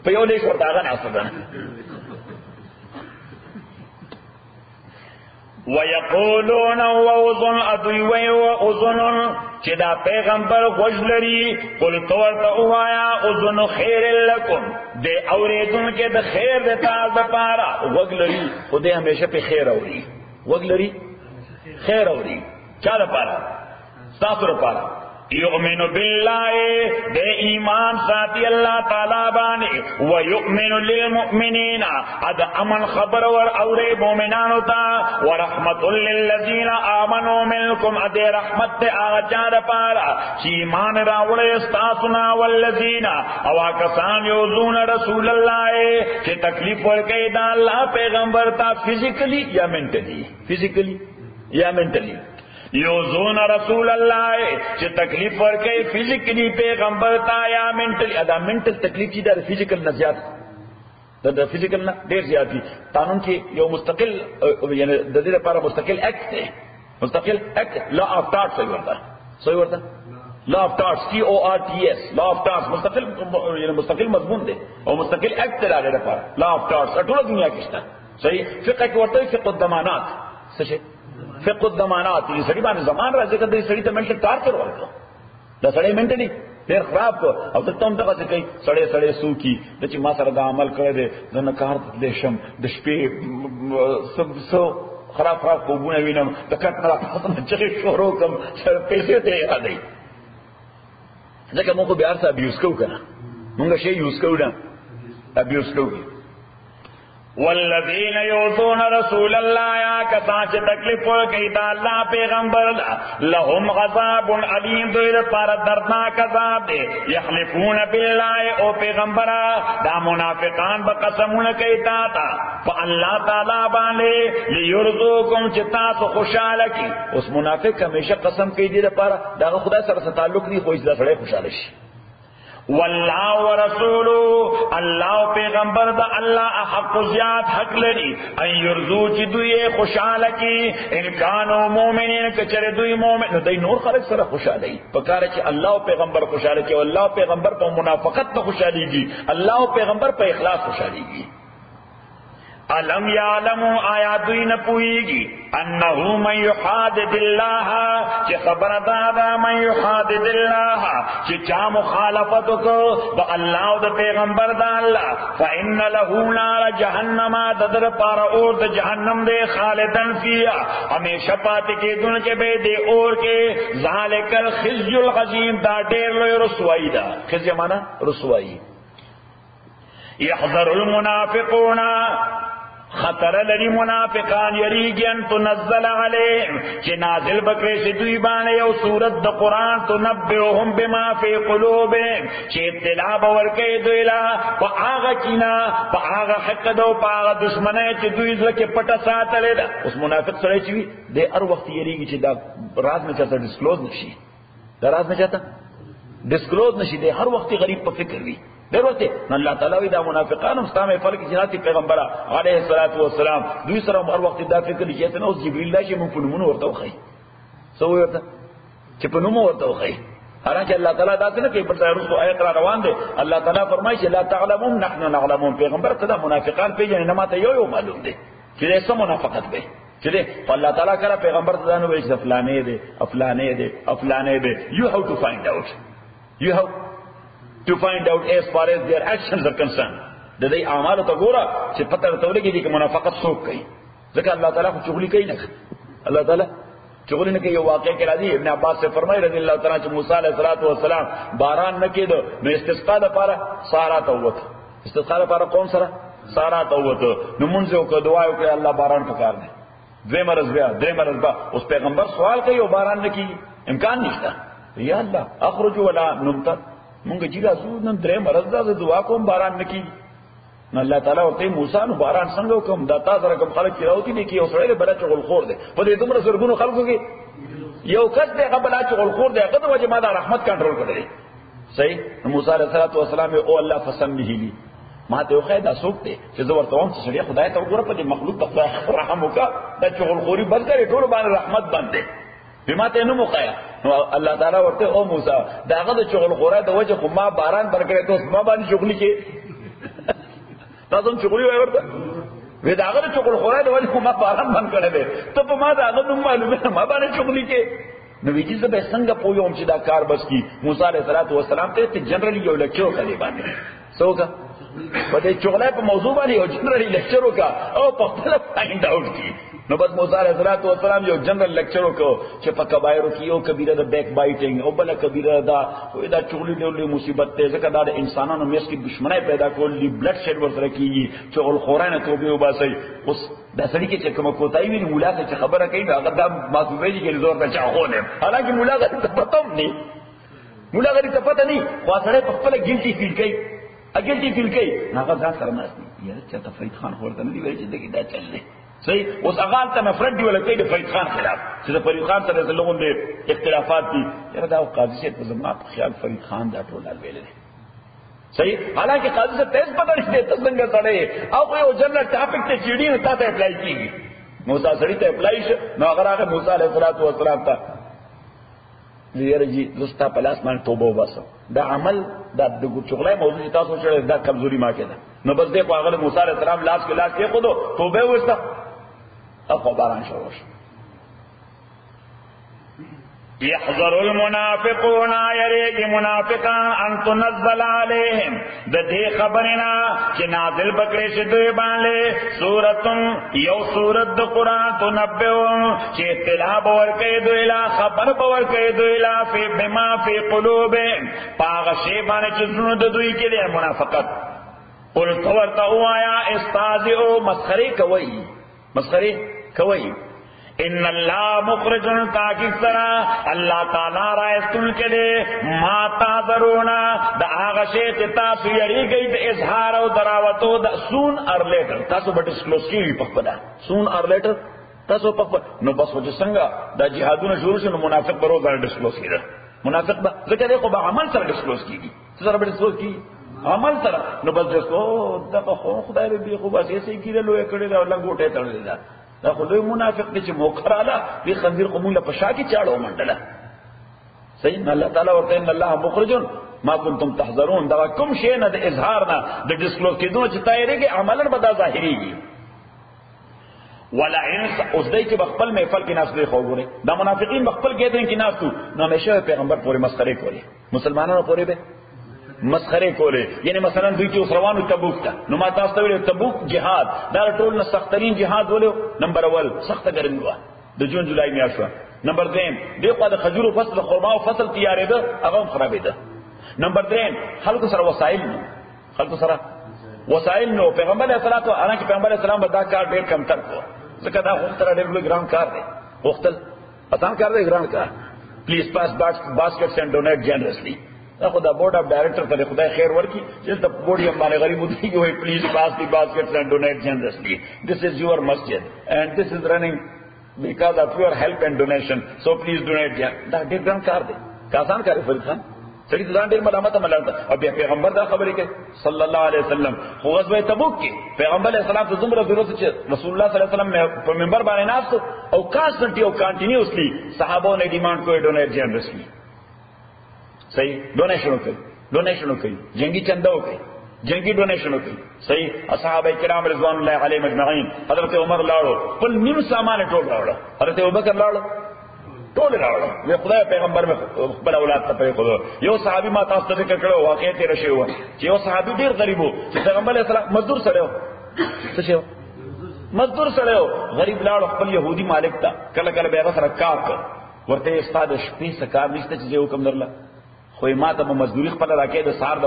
په یو لیش ورته هغه نه اصله ويقولون واذن ادوي واذن چې دا پیغمبر غوښلري قل تورته وایا اذن خیر لكم دې اوریدون کې د خیر د تاسو لپاره غوښلري خو دې همیشه په خیر اوري غوښلري خیر اوري چا لپاره تاسو لپاره یؤمن بالله دے ایمان ساتھی اللہ تعالی بانے ویؤمن للمؤمنین اد امن خبر ور اورے مومنان ہوتا ورحمت للذین آمنوا منکم اد رحمت آجار پارا چی ایمان راوڑے استاسنا والذین اواکسان یوزون رسول اللہ چی تکلیف ور کئی دا اللہ پیغمبر تا فزیکلی یا منٹلی یوزون رسول اللہ چې تکلیف ورکړي فزیکلی پیغمبر تا یا منټل ادا منټل تکلیف چې د فزیکل نه زیات د فزیکل نه ډیر زیات دي قانون کې یو مستقل یعنی د دې لپاره مستقل اکټ دی مستقل اکټ لا اف ټارټ صحیح ورته لا اف ټارټ CORTS لا اف ټارټ مستقل یعنی مستقل مضمون دی او مستقل اکټ راغلی لپاره لا اف ټارټ ټول دنیا کې شته صحیح فقہ کې ورته فقہ الضمانات څه شي فقه الضمانات یہ سڑی باندې زمان راځي کده سړی ته منټل ټارچر ورکړه دا سړی منټلی ډیر خراب کو او ته تم ته څه کوي سړی سوکی د چې ما سره دا عمل کړی دی زنه کار دې شم د شپې سب خراب کوونه وینم د کټ نه راځم چې شروع کوم پیسې ته یادای ځکه موږ به ارسه ابیوز کوو کنه موږ شی یوز کوو نه ابیوز کوو والذین یؤذون رسول الله یا کسان چې تکلیف ورکوي د الله پیغمبر لهم عذاب علیم دوی لپاره دردناک عذاب دی یحلفون بالله او پیغمبره دا منافقان به قسمونه کوي تا په الله تعالی باندې لیرزقکم چې تاسو خوشاله کی اوس منافق همیشه قسم کوي دې لپاره دا خدای سره تعلق دی خو دې سره خوشاله شي والله ورسوله الله پیغمبر دا الله حق زیاد حق لري ان يرزو چې دوی خوشاله کی ان کانوا مؤمنین کچره دوی مؤمن نو دوی نور خلق سره خوشاله وي پکاره چې الله پیغمبر خوشاله کی او الله پیغمبر په منافقت نه خوشاليږي الله پیغمبر په اخلاص خوشاليږي علم یعلمو آیا دوی نپوئیگی انہو من یحادد اللہ چی خبردادا من یحادد اللہ چی چا مخالفتو کو با اللہ و دا پیغمبر دا اللہ فإن لہو نار جہنم ددر پار اور دا جہنم دے خالدن فیا ہمیشہ پاتے کے دن کے بے دے اور کے ذالک الخزی العظیم دا دیر لوی رسوائی دا خزی مانا رسوائی یحذر المنافقون خطر لري منافقان یریږي ان تنزل علیهم چې نازل بکړي شي دوی باندې یو سورۃ د قران تنبئهم بما فی قلوبهم چې اطلاع ورکړي دوی لا په هغه کینا په هغه حقد او په هغه دشمنه چې دوی ځکه پټه ساتلې ده اوس منافق سره چې د هر وخت یریږي چې دا راز نه چاته ډیسکلوز نشي دا راز نه چاته ډیسکلوز نشي د هر وخت غریب په فکر وي دروته الله تعالی وی دا منافقان مستامه فلک جنات پیغمبر علیه الصلاۃ والسلام دوی سره هر وخت دا فکر چې نو جبرئیل چې مونږ په نومونو ورته وخی سو ورته چې په نومو ورته وخی حالانکه الله تعالی دا څنګه کوي په رسو آیت را روان دي الله تعالی فرمایي چې لا تعلمون نحن نعلمون پیغمبر کدا منافقان پیژنې نه ماته یو معلوم دي چې څه منافقت به چې الله تعالی کړه پیغمبر ته نو وایي چې افلانې دي you have to find out to find out as far as their actions are concerned د دې اعمال ته ګوره چې پته ورته لګي چې منافقت څوک کوي ځکه الله تعالی خو چغلي کوي نه الله تعالی چغلي نه کوي یو واقع کې راځي ابن عباس سے فرمایي رضی الله تعالی چې موسی علیه السلام باران نه کېدو نو استسقا لپاره سارا ته وته استسقا لپاره قوم سره سارا ته وته نو مونږ یو کو دعا وکړه الله باران پکار دی درې مرز بیا اوس پیغمبر سوال کوي او باران نه کوي امکان نشته یا الله اخرج ولا نمطر مونږ چې راځو نن درې مرز دا دعا کوم باران نکی نو الله تعالی ورته موسی نو باران څنګه کوم دا تاسو رقم خلک راوتی دي کې اوسړي بل چغل خور دي په دې دومره زرګونو خلکو کې یو کس دې قبل چغل خور دي هغه د وجه ما دا رحمت کنټرول کړی صحیح موسی علیه السلام او الله فسمه لي ما ته خو دا سوق دي چې زه ورته وم چې خدای ته وګوره په دې مخلوق ته رحم وکړه دا چغل خوري بند کړي ټول باندې رحمت باندې بما ته نو مخایا نو الله تعالی ورته او موسی داغه د چغل خوره د وجه خو ما باران برکړې ته ما باندې چغلی کې تاسو چغلی وای ورته وې داغه د چغل خوره د وجه خو ما باران باندې کړې ته په ما داغه نو معلومه ما باندې چغلی کې نو وی چې به څنګه پویوم چې دا کار بس کی موسی علیه السلام ته جنرالي یو لیکچر کوي باندې څوک په دې چغله په موضوع باندې یو جنرالي لیکچر وکا او په خپل فایند اوټ کی نو بس موسی علیہ السلام یو جنرل لیکچر وکړو چې په کبایرو کې یو کبیره د بیک بایټینګ او بل کبیره دا چغلی ډول مصیبت ته ځکه دا د انسانانو میس کې دښمنۍ پیدا کولې بلډ شیډ ورسره کیږي چغل خورانه توبه وباسي اوس دا سړي کې چې کوم کوتای وی مولا ته خبره کوي هغه دا ماسوي کې زور ته چا خو نه حالانکه مولا ته پته نه مولا غری ته پته نه خو سره په خپل ګلټي فیل کوي اګلټي فیل کوي هغه ځان سره ناشتي یاره چې فرید خان ورته نه دی ویل چې دغه دا چل دی صحیح اوس هغه ته مفرد دی ولکې د فرید خان خلاف چې د فرید خان سره د لغون د اختلافات دي یاره دا قاضي شه په زمات خیال فرید خان دا ټول ویل دي صحیح حالانکه قاضي سے تیز پتہ نشته ته څنګه سره او یو جنرال ټاپک ته چیډي نه تاسو اپلای کیږي موسی سړی ته اپلای شه نو هغه موسی علیه السلام ته لیره جی لستا پلاس باندې توبه وباسو دا عمل دا د چغلای موضوع تاسو سره دا کمزوري ما کېده نو بس دې په هغه موسی علیه السلام لاس کې لاس کې خودو توبه وستا اخو باران شروع يحذر المنافقون يريق منافقان ان تنزل عليهم ددي خبرنا کہ نازل بکڑے سے دوی باندے سورتم یو سورت د قرآن تنبئهم کہ اطلاع باور کئی دویلا خبر باور کئی دویلا فی بما فی قلوبهم پاغ شیبان چزنون دوی کے لئے منافقت قل تورتا اوایا استازئو مسخری کوئی ان اللہ مخرج تاکہ سرا اللہ تعالی رائستن کے لئے ما تاذرونا دا آغا شیط تاسو یری گئی دا اظہار و دراوتو دا سون ار لیٹر تاسو با ڈسکلوز کی پخبدا سون ار لیٹر تاسو پخبدا نو بس وجہ سنگا دا جہادون شروع سے نو منافق برو دا ڈسکلوز کی دا منافق با ذکر دیکھو با عمل سر ڈسکلوز کی سر با ڈسکلوز کی عمل سر نو بس دیکھو دا با خدای بی خوب اس ایسے کی لو اکڑی دا اللہ گوٹے تڑ دا دا خلوی منافق دی چی موکرالا دی خنزیر قمولا پشا کی چاڑو منڈلا صحیح اللہ تعالیٰ ورطا ان اللہ مخرجن ما کنتم تحذرون دا کم شینا دا اظہارنا دا ڈسکلوز کی دونوں چی تائرے گی عملن بدا ظاہری گی ولعن اس دائی چی بخپل محفل کی ناس دے خواب گورے دا منافقین بخپل کہتے ہیں کی ناس تو نا ہمیشہ پیغمبر پورے مسخرے کولے مسلمانوں پورے بے مسخرے کولے یعنی مثلا دوی کی اس روانو تبوک تا نما تاستویلے تبوک جہاد دار ٹول سخترین جہاد بولے نمبر اول سخت گرمی ہوا دو جون جولائی میں آشوا نمبر دین دیکھا دا خجور فصل خورماو فصل تیارے دا اغام خرابے دا نمبر دین خلق سر وسائل نو خلق سر وسائل نو پیغمبر علیہ السلام تو حالانکہ پیغمبر علیہ السلام بدا کار دیر کم تر کو ذکر دا خوختر دیر لوگ گران کار دے خوختل آسان کار دے گران کار پلیز پاس baskets and donate generously خدا بورڈ آف ڈائریکٹر تلے خدا خیر ورکی جس دا بورڈی ہمارے غریب ادھری کی ہوئی پلیز پاس دی baskets and donate generously this is your masjid and this is running because of your help and donation so please donate دا دیر گران کار دے کاسان کاری فرید خان سڑی تدان دیر ملامت ملامت اب پیغمبر دا خبری کہ صلی اللہ علیہ وسلم غزوہ تبوک کی پیغمبر علیہ السلام تو زمرہ ضرورت سے رسول اللہ صلی اللہ علیہ وسلم میں پر ممبر بانے ناس تو او کانسٹنٹی او کانٹینیوسلی صحابوں نے ڈیمانڈ کو ڈونیٹ جنرسلی صحیح ڈونیشن ہو گئی جنگی چندہ ہو گئی جنگی ڈونیشن ہو گئی صحیح اصحابہ کرام رضوان اللہ علیہ مجمعین حضرت عمر لاڑو پل نیم سامان ٹول راوڑا حضرت ابوبکر لاڑو ٹول راوڑا یہ خدا پیغمبر میں خپل اولاد ته خدا یو صحابي ما تاسو ته ذکر کړو واقعي تیر شوی و چې یو صحابي ډیر غریب وو چې پیغمبر علیه السلام مزدور سره و څه شو مزدور سره و غریب لاړ خپل يهودي مالک ته کله کله به سره کار کړ ورته استاد شپې سکار نشته چې حکم درله خو ما ته مزدوري خپل راکې د سار د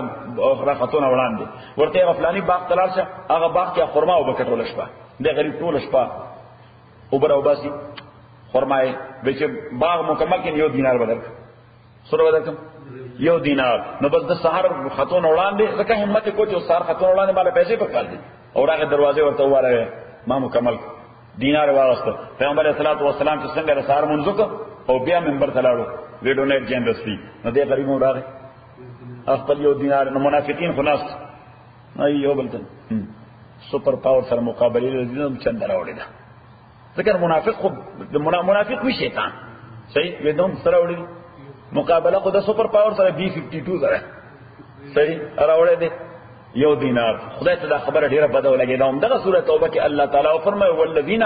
راختونه وړاندې ورته غفلانی باغ تلار شه هغه باغ کې خرما او بکټول شپه د غریب ټول شپه اوبر او باسي خرمائے بیچے باغ مکمل کے یو دینار بدل سر بدل کم یو دینار نو بس د سحر خاتون اڑان دے رکا ہمت کو جو سحر خاتون اڑان دے مالا پیسے پر کال دے اور آگے دروازے ورطا ہوا رہے ما مکمل دینار واغستا پیغمبر علیہ السلام چا سنگر سحر منزو کا او بیا ممبر تلاڑو وی ڈونیٹ جنرسلی نو دے غریب مورا رہے اخپل یو دینار نو منافقین خناس یو بلتن سپر پاور سر مقابلی رضیدن چند راوڑی دا ذکر منافق خود منافق بھی شیطان صحیح ویدون سره وړي مقابله خود سپر پاور سره B52 سره صحیح راوړې دي یو دینار خدای ته دا خبره ډیره بده ولګي دا هم دغه سوره توبه کې الله تعالی فرمایي والذین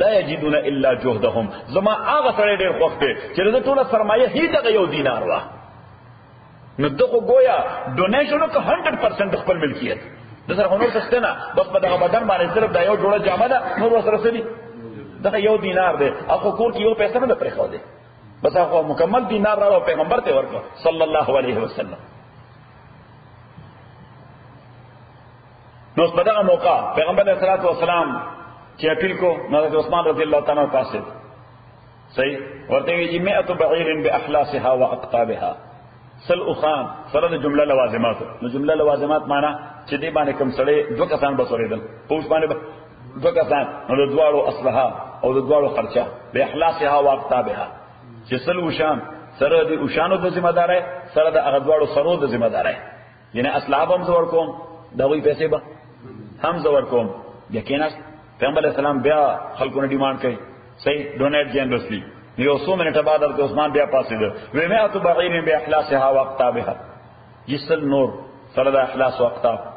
لا یجدون الا جهدهم زما هغه سره ډیر خوښ دي چې د ټوله سرمایه هی دغه یو دینار وا نو دغه گویا ډونیشن کو 100% خپل ملکیت د سره هنر تستنه بس په دغه بدن باندې صرف دا یو جوړه جامه ده نور سره سړي دا یو دینار دے اخو کور کی یو پیسہ نہ پرخو دے بس اخو مکمل دینار راو پیغمبر تے ورکو صلی اللہ علیہ وسلم نو بدغه موقع پیغمبر علیہ الصلوۃ والسلام چې اپیل کو حضرت عثمان رضی اللہ تعالی عنہ پاسه صحیح ورته وی 100 بعیر باحلاسها واقطابها سل اخان فرض جمله لوازمات نو جمله لوازمات معنی چې دې باندې کم سړی دوه کسان بسوریدل پوښ باندې دو کسان نو د دوالو اصلها او د دوالو خرچه به اخلاصها او اقطابها چې سلو شان سره د اوشانو د ذمہ داري سره د هغه دوالو سرو د ذمہ داري یعنی اصلاب هم زور کوم دا وی پیسې به هم زور کوم یقینا پیغمبر اسلام بیا خلکو نه ډیماند کوي صحیح ډونیټ جنرسلی یو څو منټه بعد د عثمان بیا پاسې ده و مئه بعیر باخلاصها واقطابها جسل نور سره د اخلاص او اقطاب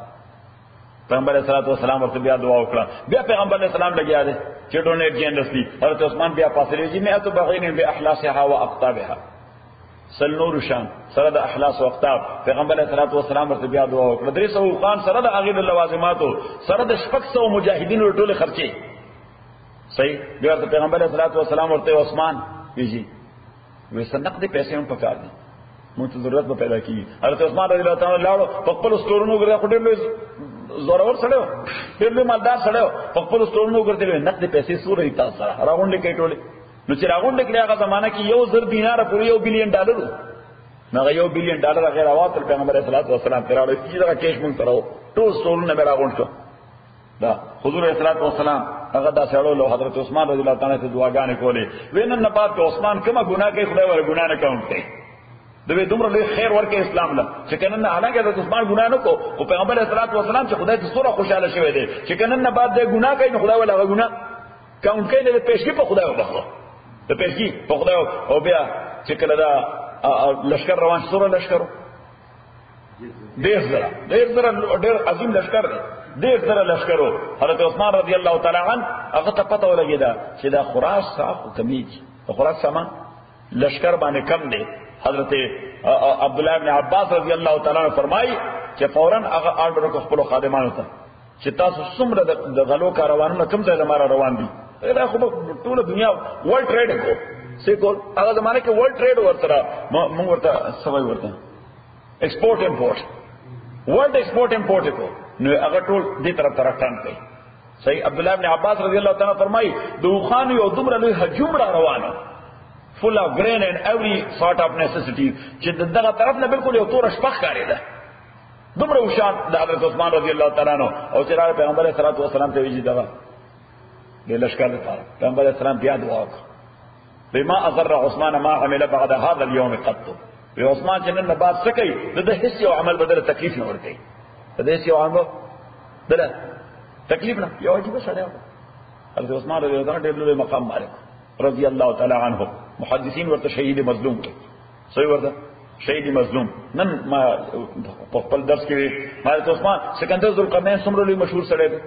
پیغمبر علیہ الصلوۃ والسلام ورته بیا دعا وکړه بیا پیغمبر علیہ السلام لګیا دے چې ډونیټ جنرسلی حضرت عثمان بیا پاسې جی 100 بعیر باخلاصها واقطابها سل نور شان سره د اخلاص او اقتاب پیغمبر علیه الصلوۃ والسلام ورته بیا دعا وکړه. 300 خان سره د هغه د لوازماتو سره د 600 مجاهدینو ټول خرچي صحیح. بیا د پیغمبر علیه الصلوۃ والسلام ورته عثمان ویجی وې صدق دې پیسې هم پکار دي مونږ ته ضرورت به پیدا کیږي. حضرت عثمان رضی الله تعالی لاړو په خپل ستورونو ګرځي خو ډېر لوی زورور سره ډېر لوی مالدار سره په خپل ستورونو ګرځي نقد پیسې سورې تاسو سره راغونډې کې ټولې نو چې راغونډې کړي هغه زمانہ کې 1,000 دینار پورې $1 بلین نو $1 بلین غیر واصل پیغمبر علیه الصلوۃ والسلام تراله چې دا کېش مونږ تراو ټول ستورونه به راغونډ شو. دا حضور علیه الصلوۃ والسلام هغه دا سره حضرت عثمان رضی الله تعالی ته دعاګانې کولې وینن نه پات عثمان کومه ګناه کوي خدای ور ګناه نه کوي دوی دومره لوی خیر ورکه اسلام له چې کنن نه حالانکه د عثمان ګناه نه کو او پیغمبر علیه الصلوۃ والسلام چې خدای ته سوره خوشاله شوی دی چې کنن نه بعد د ګناه کوي نو خدای ولا ګناه کاون کوي د پیشکی په خدای وبخو د پیشکی په خدای او بیا چې کله دا لشکر روان سوره لشکر ډېر عظیم لشکر دی ډېر سره لشکرو. حضرت عثمان رضی الله تعالی عنہ هغه ته پته ولګیدا چې دا خراسان کمیږي خراسان لشکر باندې کم دی. حضرت عبداللہ ابن عباس رضی اللہ تعالیٰ نے فرمائی کہ فوراً هغه آرډر کو خپل خادمانو ته چې تاسو څومره د غلو کاروانونه کوم ځای زماره روان دي دا خو ټول دنیا ورلد ټریډ کو سیکول هغه زمانه کې ورلد ټریډ ورته موږ ورته سوي ورته ایکسپورټ امپورټ ورلد ایکسپورټ امپورټ کو نو هغه ټول دې طرف ټران کوي صحیح. عبداللہ ابن عباس رضی اللہ تعالیٰ فرمائی دوخان یو دومره لوی هجوم را روانه full of grain and every sort of necessity چې دغه طرف نه بالکل یو تور شپخ کاری ده دومره وشان د حضرت عثمان رضی الله تعالی عنہ او چې راځي پیغمبر صلی الله علیه وسلم ته ویجی دغه د لشکره لپاره پیغمبر اسلام بیا دعا وکړه بما اضر عثمان ما عمل بعد هذا اليوم قط وی عثمان چې نن بعد څه کوي د هیڅ یو عمل بدل تکلیف نه ورته د هیڅ یو عمل بدل تکلیف نه یو عجیب سره حضرت عثمان رضی الله عنه ډېر لوی مقام مالک رضی الله تعالی عنہ. محدثین ورته شهید مظلوم کوي صحیح ورته شهید مظلوم. نن ما په خپل درس کې حضرت عثمان سکندر ذوالقرنین څومره لوی مشهور سره دی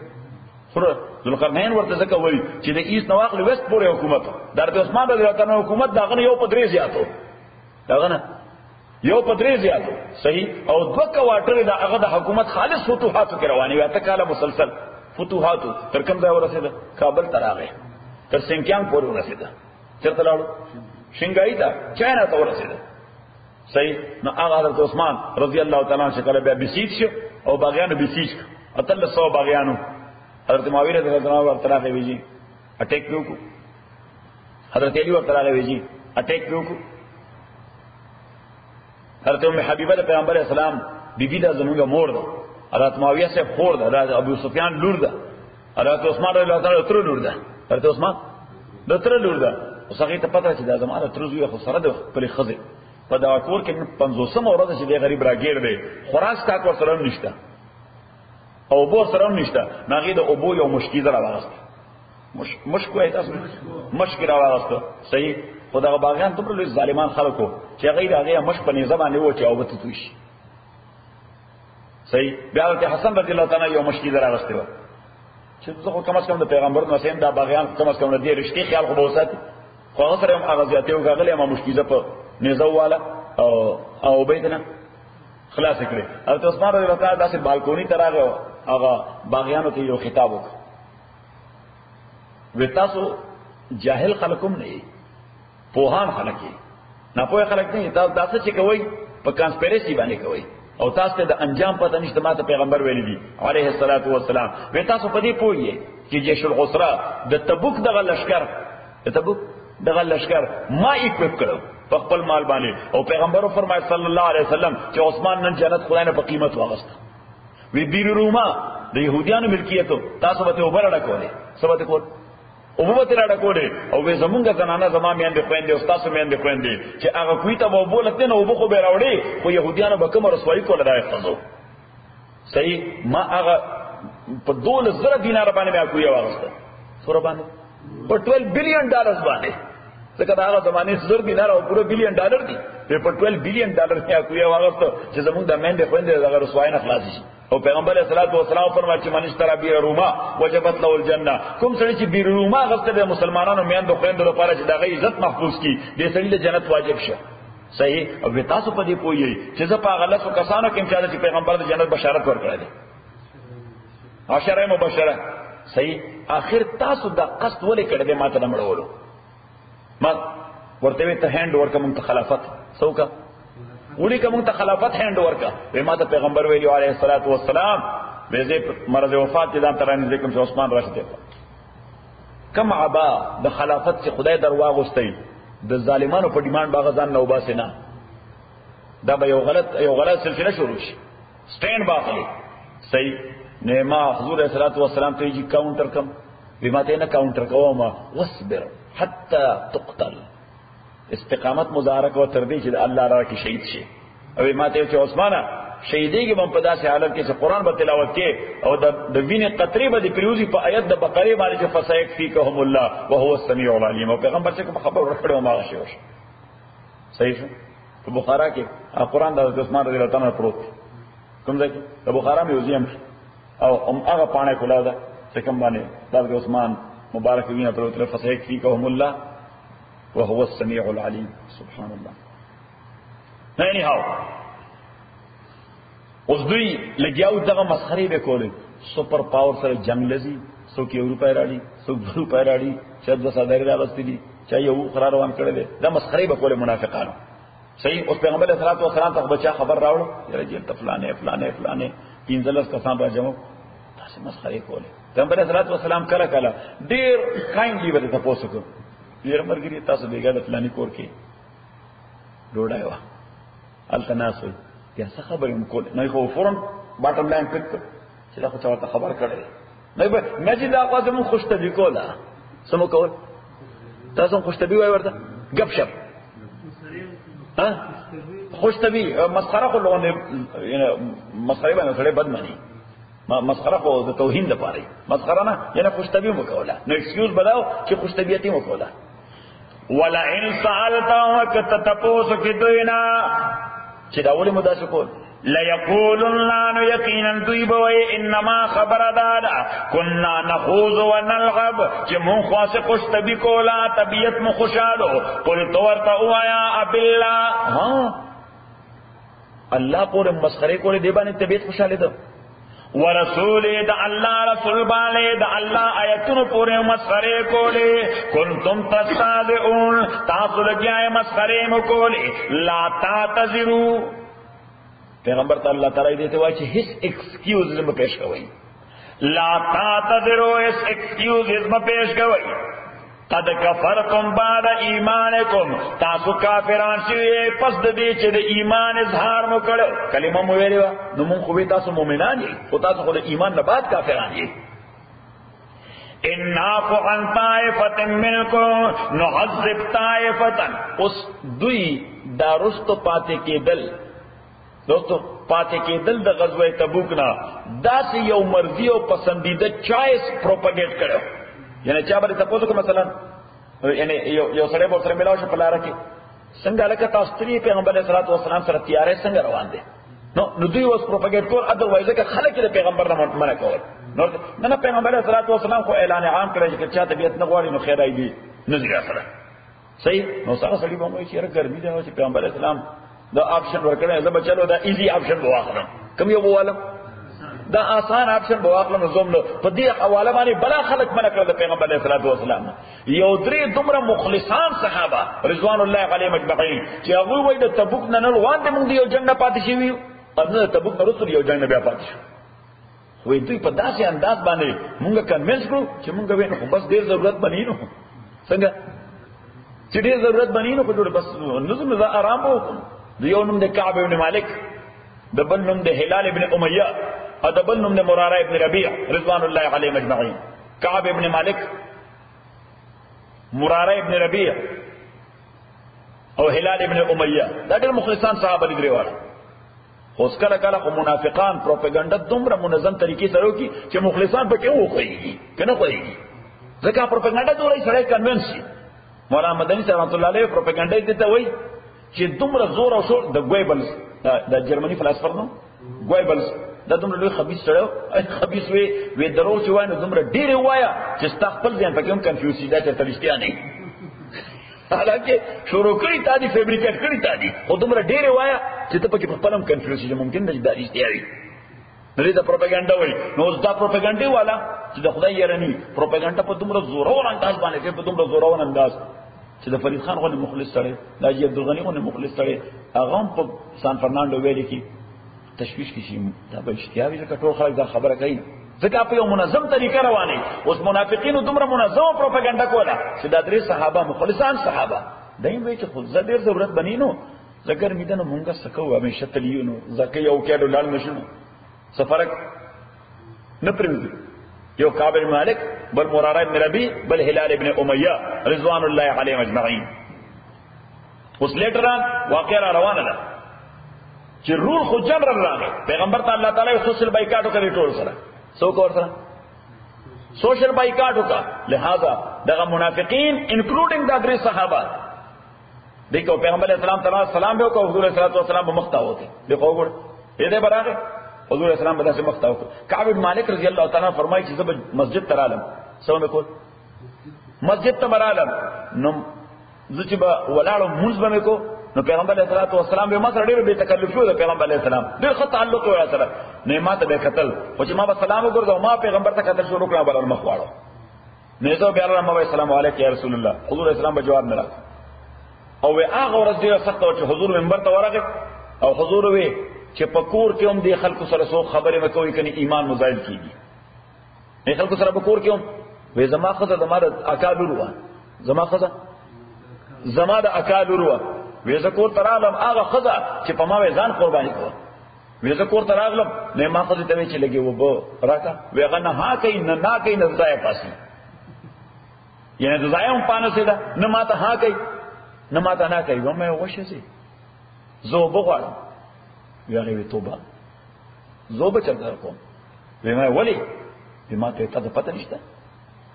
سره ذوالقرنین ورته ځکه وایي چې د ایست نواخل وست پورې حکومت د حضرت عثمان رضی الله عنه حکومت داغه یو په درې زیاتو داغه نه یو په درې زیاتو صحیح او دوه کوارټر د هغه د حکومت خالص فتوحات کې رواني وي اته کاله مسلسل فتوحات تر کوم ځای ورسېده کابل ته راغی تر سنکیانګ پورې ورسېده چرته لاړو شنګای ته چاینا ته ورسېده صحیح. نو هغه حضرت عثمان رضی الله تعالی عنہ شکل بیا بسیج شو او باغیانو بسیج اتل 100 باغیانو حضرت معاویه رضی الله عنه ورته راغی ویجی اٹیک وکړو حضرت علی ورته راغی ویجی اٹیک وکړو حضرت ام حبیبه د پیغمبر اسلام بیبی دا زموږه مور ده حضرت معاویه سے خور ده حضرت ابو سفیان لور ده حضرت عثمان رضی الله تعالی تر لور ده حضرت عثمان د تر لور ده اوس هغه ته پته چې دا زماره ترزوی خو سره د خپل خزه په دا کور کې 500 ورځ چې د غریب راګیر دی خوراک تاک ور سره نشته او بو سره نشته ناغي د ابو یو مشکی زرا واغست مشکو ایتاس مشکی را واغست صحیح. خدای باغیان ته په ظالمان خلکو چې غیر هغه مشک په نظام باندې و چې او بت توش صحیح. بیا د حسن رضی الله تعالی یو مشکی زرا واغست چې زه کم از کم د پیغمبر نو سیم دا باغیان کم از کم د دې رښتې خیال خو بوسات خو هغه سره هغه ځاتې وغغلې ما مشکیزه په نزو والا او بیتنا خلاص کړي. حضرت عثمان رضی الله تعالی داسې بالکونی ته راغی هغه باغیانو ته یو خطاب وکړ و تاسو جاهل خلقوم نه پوهان خلک نه پوهه خلک نه تاسو داسې چې کوي په کانسپیرسی باندې کوي او تاسو ته د انجام پته نشته ماته پیغمبر ویلي دي علیه الصلاۃ والسلام و تاسو په دې پوهیږئ چې جيش العسرہ د تبوک دغه لشکر دغه لشکر ما اکوپ کړو په خپل مال باندې او پیغمبر فرمایي صلی الله علیه وسلم چې عثمان نن جنت خدای نه په قیمت واغست وی بیر روما د يهوديانو ملکیتو تاسو به وبره ډکولې سبته کول او به تر ډکولې او به زمونږه زنانه زما میان دي خويندې او تاسو میان دي خويندې چې هغه کوي ته وو بولته نه وبخو به راوړي خو يهوديانو به کوم رسوایی کوله راځي تاسو صحیح. ما هغه په 2000 دینار باندې مې کوي واغست سور باندې په $12 بلین باندې ځکه دا هغه زمانه 1000 دینار او پوره $1 بلین دي په $12 بلین کې کوي واغست چې زمونږ د میان دي خويندې هغه رسوایی نه خلاص شي. او پیغمبر صلی الله علیه وسلم فرمایي چې من اشترى بیر روما وجبت له الجنه کوم سړي چې بیر روما غسته د مسلمانانو میان د خويندو لپاره چې دغه عزت محفوظ کی دې سړي له جنت واجب شه صحیح. او تاسو په دې پوهیږئ چې زه په غلط کسانو کې امتیاز چې پیغمبر د جنت بشارت ورکړی دی، عشره مبشره. صحیح. اخر تاسو دا قصد ولې کړی دی ماته نه مړولو؟ ما ورته وی ته هند ورکه مونږ ته خلافت څوکا وړي که مونږ ته خلافت هند ورکه. وی ما ته پیغمبر ویلو علیه الصلاۃ والسلام به زه مرض وفات دې ځان ترانه ذکر چې عثمان راشد کم عبا د خلافت چې خدای درواغ واستي د ظالمانو په ډیماند باغ ځان نو باسه نه، دا به یو غلط سلسله شروع شي سټینډ باخلي. صحیح. نه ما حضور صلی الله علیه وسلم ته یې کاونټر کم بما ته نه کاونټر کوما واصبر حتى تقتل، استقامت مظاهره کو تر دې چې الله را کې شهید شي. او ما ته چې عثمانه شهیدیږي بم په داسې حالت کې چې قران به تلاوت کې او د وینې قطرې به د پریوزي په آیت د بقره باندې چې فسایک فیکهم الله وهو السمیع العلیم، او پیغمبر چې خبر ورکړو ما شي وش. صحیح شو. په بخارا کې قران د عثمان رضی الله تعالی پروت کوم ځای کې د بخارا میوزیم او هغه پانه کولا ده چې کوم باندې د عثمان مبارک وینه پروت له فسایک فیکهم الله وهو السمیع العلیم. سبحان الله. نه هاو اوس دوی لګیاو دغه مسخري به کولې، سپر پاور سره جنگ لذي، څوک یو روپای راړي څوک 2 روپای راړي، چې د صدر راوستي دي چې یو قرار روان کړل دي، دا مسخري به کولې منافقانو. صحیح. اوس پیغمبر صلی الله علیه وسلم ته بچا خبر راوړ یره جیل ته فلانه 15 کسان راځمو، تاسو مسخري کولې. پیغمبر صلی الله علیه وسلم کله ډیر کایندلی وته تاسو کو ډیر مرګري تاسو بیګا د فلاني کور کې ډوډۍ وا التناسل یا څه خبرې مکول نه خو فورن باټم لاین پک چې دا خو څه خبر کړي نه به مې دا قاضي مون خوشتبي کولا سمو کول تاسو خوشتبي وای ورته غب شپ ها خوشتبي مسخره خو لونه یعنی مسخره باندې سره بد مانی مسخره خو د توهین د پاره مسخره نه یعنی خوشتبي مکولا نو ایکسکیوز بداو چې خوشتبياتي مکولا ولا ان سالتا کتتپوس کدوینا چې دا ولې مداسه کول لا یقولن لا یقینا دویبوی انما خبر دادا كنا نخوض ونلعب چې مون خاصه خوشتبي کولا طبيعت مو خوشاله قل تو ورته وایا اب الله ها الله پورې مسخره کولې دی باندې طبيعت خوشاله ده ورسول د الله رسول باندې د الله آیتونو پورې مسخره کولې کنتم تستهزئون تاسو لګیاي مسخره مو کولې لا تعتذروا پیغمبر ته الله تعالی دې ته وایي چې هیڅ ایکسکیوز نه پیش کوي لا تعتذروا هیڅ ایکسکیوز نه پیش کوي قد کفرتم بعد ایمانکم تاسو کافران شئ پس د دې چې د ایمان اظهار مو کړو کلمه مو ویلې نو مونږ خو به تاسو مؤمنان یې او تاسو خو د ایمان نه بعد کافران یې ان نعفو عن طائفة منکم نعذب طائفة اوس دوی دا رستو پاتې کېدل دوستو پاتې کېدل د غزوه تبوک نه داسې یو مرضی او پسندیده چوائس پروپاګیټ کړو یعنی چا باندې تاسو کو مثلا یعنی یو سره به سره ملاوي په لار کې څنګه لکه تاسو ته پیغمبر صلی الله علیه وسلم سره تیارې څنګه روان دي نو دوی اوس پروپاګیټ کول اذروایز که خلک د پیغمبر نه منع کول نو پیغمبر صلی الله علیه وسلم خو اعلان عام کړی چې چا طبيعت نه غواړي نو خیر ایدي نظر سره صحیح نو سره سړي به مو چې ګرمي ده چې پیغمبر اسلام دا آپشن ورکړی زه به چلو دا ایزی آپشن واخلم کوم یو بوالم دا آسان آپشن بواخلم زوم نو په دې حواله باندې بلا خلق منع کړل پیغمبر علیه الصلاۃ والسلام یو درې دومره مخلصان صحابه رضوان الله علیهم اجمعین چې هغه وایي د تبوک نه روان دي موږ یو جنگ نه پاتې شي او نه تبوک نه رسول یو جنگ نه بیا پاتې شو وایي دوی په داسې انداز باندې موږ کنوینس کړو چې موږ به نو بس ډیر ضرورت بنی نو څنګه چې ډیر ضرورت بنی نو په ډول بس نظم ز آرام وو یو نوم د کعب ابن مالک د بل نوم د هلال ابن امیہ او د بل نوم د مراره ابن ربیع رضوان الله علیهم اجمعین کعب ابن مالک مراره ابن ربیع او هلال ابن امیہ دا ډېر مخلصان صحابه دي درېواله اوس کله کله خو منافقان پروپاګاندا دومره منظم طریقې سره کوي چې مخلصان پکې وخويږي کنه خويږي ځکه پروپاګاندا دوی سره کنوینس مولانا مدني رحمت الله علیه پروپاګاندا دې ته وایي چې دومره زور او شور د ګویبلز د جرمني فلسفر نو ګویبلز دا دومره لوی خبيث سره خبيث وي درو چې وای نو دومره ډیره وایا چې تخپل ځان پکې هم کنفیوز شي دا چې ترشتیا نه حالانکه شروع کړی تا دي فیبریکیټ کړی تا دي خو دومره ډېر وایا چې ته پکې په خپلم کنفیوز شې ممکن نه دا رښتیا وي نه دا پروپاګاندا وایي نو دا پروپاګاندا والا چې د خدای يرني پروپاګاندا په دومره زورور انداز باندې په دومره زورور انداز چې د فرید خان غو مخلص سره د حاجی عبدالغنی غو مخلص سره هغه په سان فرناندو ویل کی تشویش کی شي دا به اشتیاوی ځکه ټول خلک دا خبره کوي ځکه په یو منظم طریقه رواني اوس منافقینو دومره منظم پروپاګاندا کوله چې د درې صحابه مخلصان صحابه دایم وی چې خود زړه ضرورت بنینو ځکه میدنه مونږه سکو همیشه تلیونو ځکه یو کېدو لاړ نشو سفرک نه پرېږدي یو کعب بن مالک بل مراره بن ربی بل هلال ابن امیہ رضوان الله علیهم اجمعین اوس لیټران واقعا روانه ده چې رول خو جنرال راغی پیغمبر ته الله تعالی سوشل بایکاټ کوي ټول سره سو کو سره سوشل بایکاټ وکا لہذا دغه منافقین انکلوډینګ د درې صحابه دیکھو پیغمبر اسلام تعالی سلام به کو حضور صلی الله علیه وسلم مختا ہوتے دیکھو ګور دې برابر حضور اسلام بدا سے مختا ہوتے کعب بن مالک رضی اللہ تعالی عنہ فرمایي چې زب مسجد ترالم سو مې کول مسجد ته برالم نو زچبا ولاړو منځ باندې کو نو پیغمبر علیہ الصلوۃ والسلام به ما سره ډېر به تکلف شو د پیغمبر علیہ السلام ډېر ښه تعلق و سره نه ما ته به قتل او چې ما به سلام وګرځاو ما پیغمبر ته قتل شروع کړه بل مخ واړو نه زه بیا الله محمد السلام علیک یا رسول الله حضور اسلام به جواب نه راک او هغه ورځ ډېر سخت او چې حضور منبر ته ورغه او حضور وی چې پکور کې هم د خلکو سره سو خبره وکوي کني ایمان مزایل کیږي نه خلکو سره پکور کې هم وې زما خزه زما د اکابر و زما خزه زما د اکابر و وې زکور ترالم هغه خزه چې په ما ځان قرباني کوم وې زکور ترالم نه ما خزه ته چې لګي و بو راکا وې هغه نه ها کوي نه کوي نه ځای پاسي یعنی ځای هم پانه سي دا نه ما ته ها کوي نه ما ته نه کوي و مې وشه سي زو بغواړم ویغه وی توبه زو به چل کوم وی ما ولی وی ما ته ته پته نشته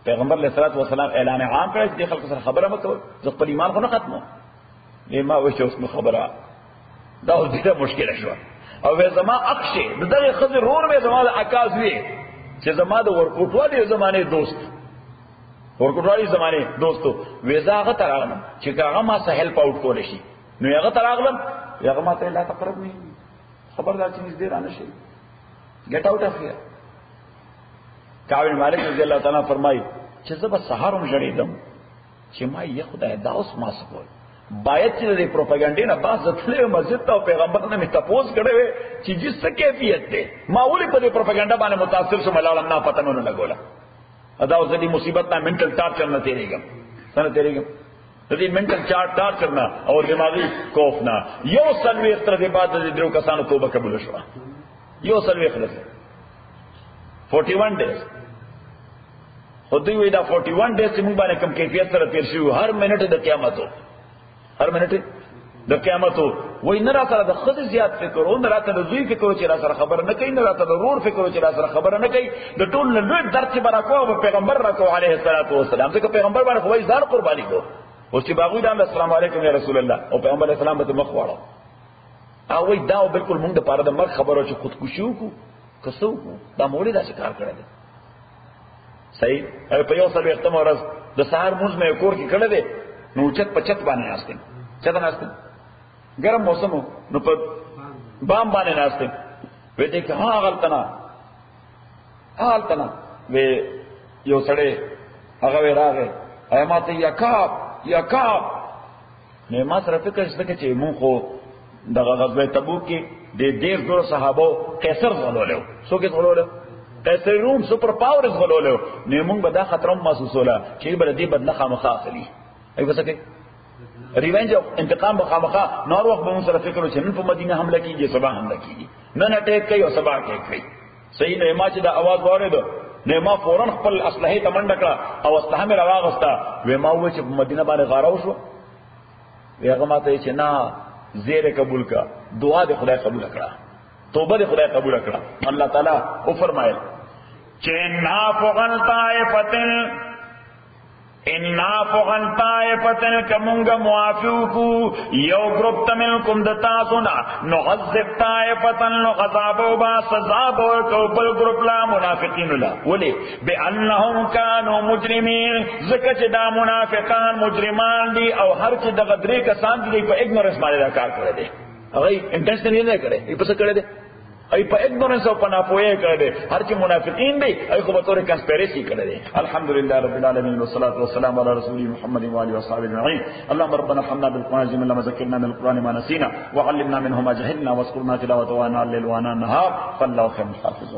پیغمبر علیہ الصلوۃ والسلام اعلان عام کړی چې خلکو سره خبره مکو ځکه خپل ایمان خو نه ختمو وی ما وښه اوس خبره دا اوس ډیره مشکله شو او وی زما اخشه دغه خزر رور به زما د عکاس وی چې زما د ورکوټوالي زمانه دوست ورکوټوالي زمانه دوستو وی زاغه تراغلم چې هغه ما سه هیلپ اوټ کول شي نو هغه تراغلم هغه ما ته لا تقرب نه خبردار چې نږدې رانه شي گیٹ آؤٹ اف ہیئر کعب بن مالک رضی اللہ تعالیٰ فرمائی چې زب سحرم جړېدم چې ما یې خدای دا اوس ما سپول باید چې د پروپاګاندا نه باز ځتلې مسجد ته پیغمبر نه می تپوس کړي چې جس څه کیفیت ده ما ولې په پروپاګاندا باندې متاثر شوم لاله نه پته نه لګولا ادا اوس دې مصیبت نه منټل ټارچر نه تیریږم څنګه تیریږم دې منټل ټارچر نه او دماغي خوف نه یو سلوي تر دې بعد دې درو کسانو توبه قبول شو یو سلوي خلاص 41 days خدای وی دا 41 days موږ باندې کم کیفیت سره تیر شو هر منټ د قیامت هر منټ د قیامت وای نه راته د خود زیات فکر او نه راته د زوی فکر چې را سره خبر نه کوي نه راته د رور فکر چې را سره خبر نه کوي د ټول نه لوی درد چې برا کو پیغمبر را کو علیه الصلاۃ والسلام ځکه پیغمبر باندې خوای زار قرباني کو او چې باغوی دا السلام علیکم یا رسول الله او پیغمبر اسلام ته مخ واړو او وای دا بالکل موږ د پاره د مرګ خبرو چې خودکشي وکړو کسو دا موړي دا کار کړی دی صحیح په یو سره ختم ورځ د سحر موږ مې کور کې کړه دي نو چت پچت باندې ناشته چت ناشته ګرم موسم نو په بام باندې ناشته وې دې کې ها غلطنا وې یو سړی هغه راغی ایماته یا کعب نه ما سره فکر شته چې مونږ خو دغه غزوه تبوک کې د ډېر زور صحابه قیصر غلولو څوک غلولو قیصر روم سپر پاورز غلولو نه مونږ به دا خطر محسوسوله چې بل دې بدله خامخا اخلي ای وسکه ریونج او انتقام بخامخا نور وخت به مونږ سره فکر وچنن په مدینه حمله کیږي صبح حمله کیږي نه اٹیک کوي او صبح اٹیک کوي صحیح نه ما چې دا आवाज واورېدو نه ما فورن خپل اسلحه ته منډه کړه او اسلحه مې راوغستا و ما و چې مدینه باندې غارو شو هغه ماته چې نه زیر قبول کا دعا دې خدای قبول کړه توبه دې خدای قبول کړه الله تعالی او فرمایل چې نافقن طائفتن इन्ना फुगन ताइफतन कमुंगा मुआफिकू यो ग्रुप तमिलकुम दता सुना नुअज़्ज़िब ताइफतन नुअज़ाबो बा सज़ाबो कौबल ग्रुप ला मुनाफिकीन ला वले बेअन्नहुम कानू मुजरिमीन ज़कचदा मुनाफिकान मुजरिमान दी और हर ची दगदरी कसान दी पर इग्नोरेंस मारे दा कार करे दे अगई इंटेंशनली नहीं करे ये पस करे दे आई पर इग्नोरेंस और पनापोए कर दे हर की मुनाफिकीन भी आई को बतौर कंस्पिरेसी कर दे अल्हम्दुलिल्लाह रब्बिल आलमीन वस्सलातु वस्सलामु अला रसूलिल्लाह मुहम्मद व आलिहि वसहबिहि अजमईन अल्लाहुम्मा रब्बना हम्ना बिल कुरान जिमला मज़क्किरना मिनल कुरान मा नसीना व अल्लिमना मिनहु मा जहलना वज़कुरना तिलावतहु आना अल-लैल व आना अन-नहार फल्लाहु खैरुल हाफ़िज़।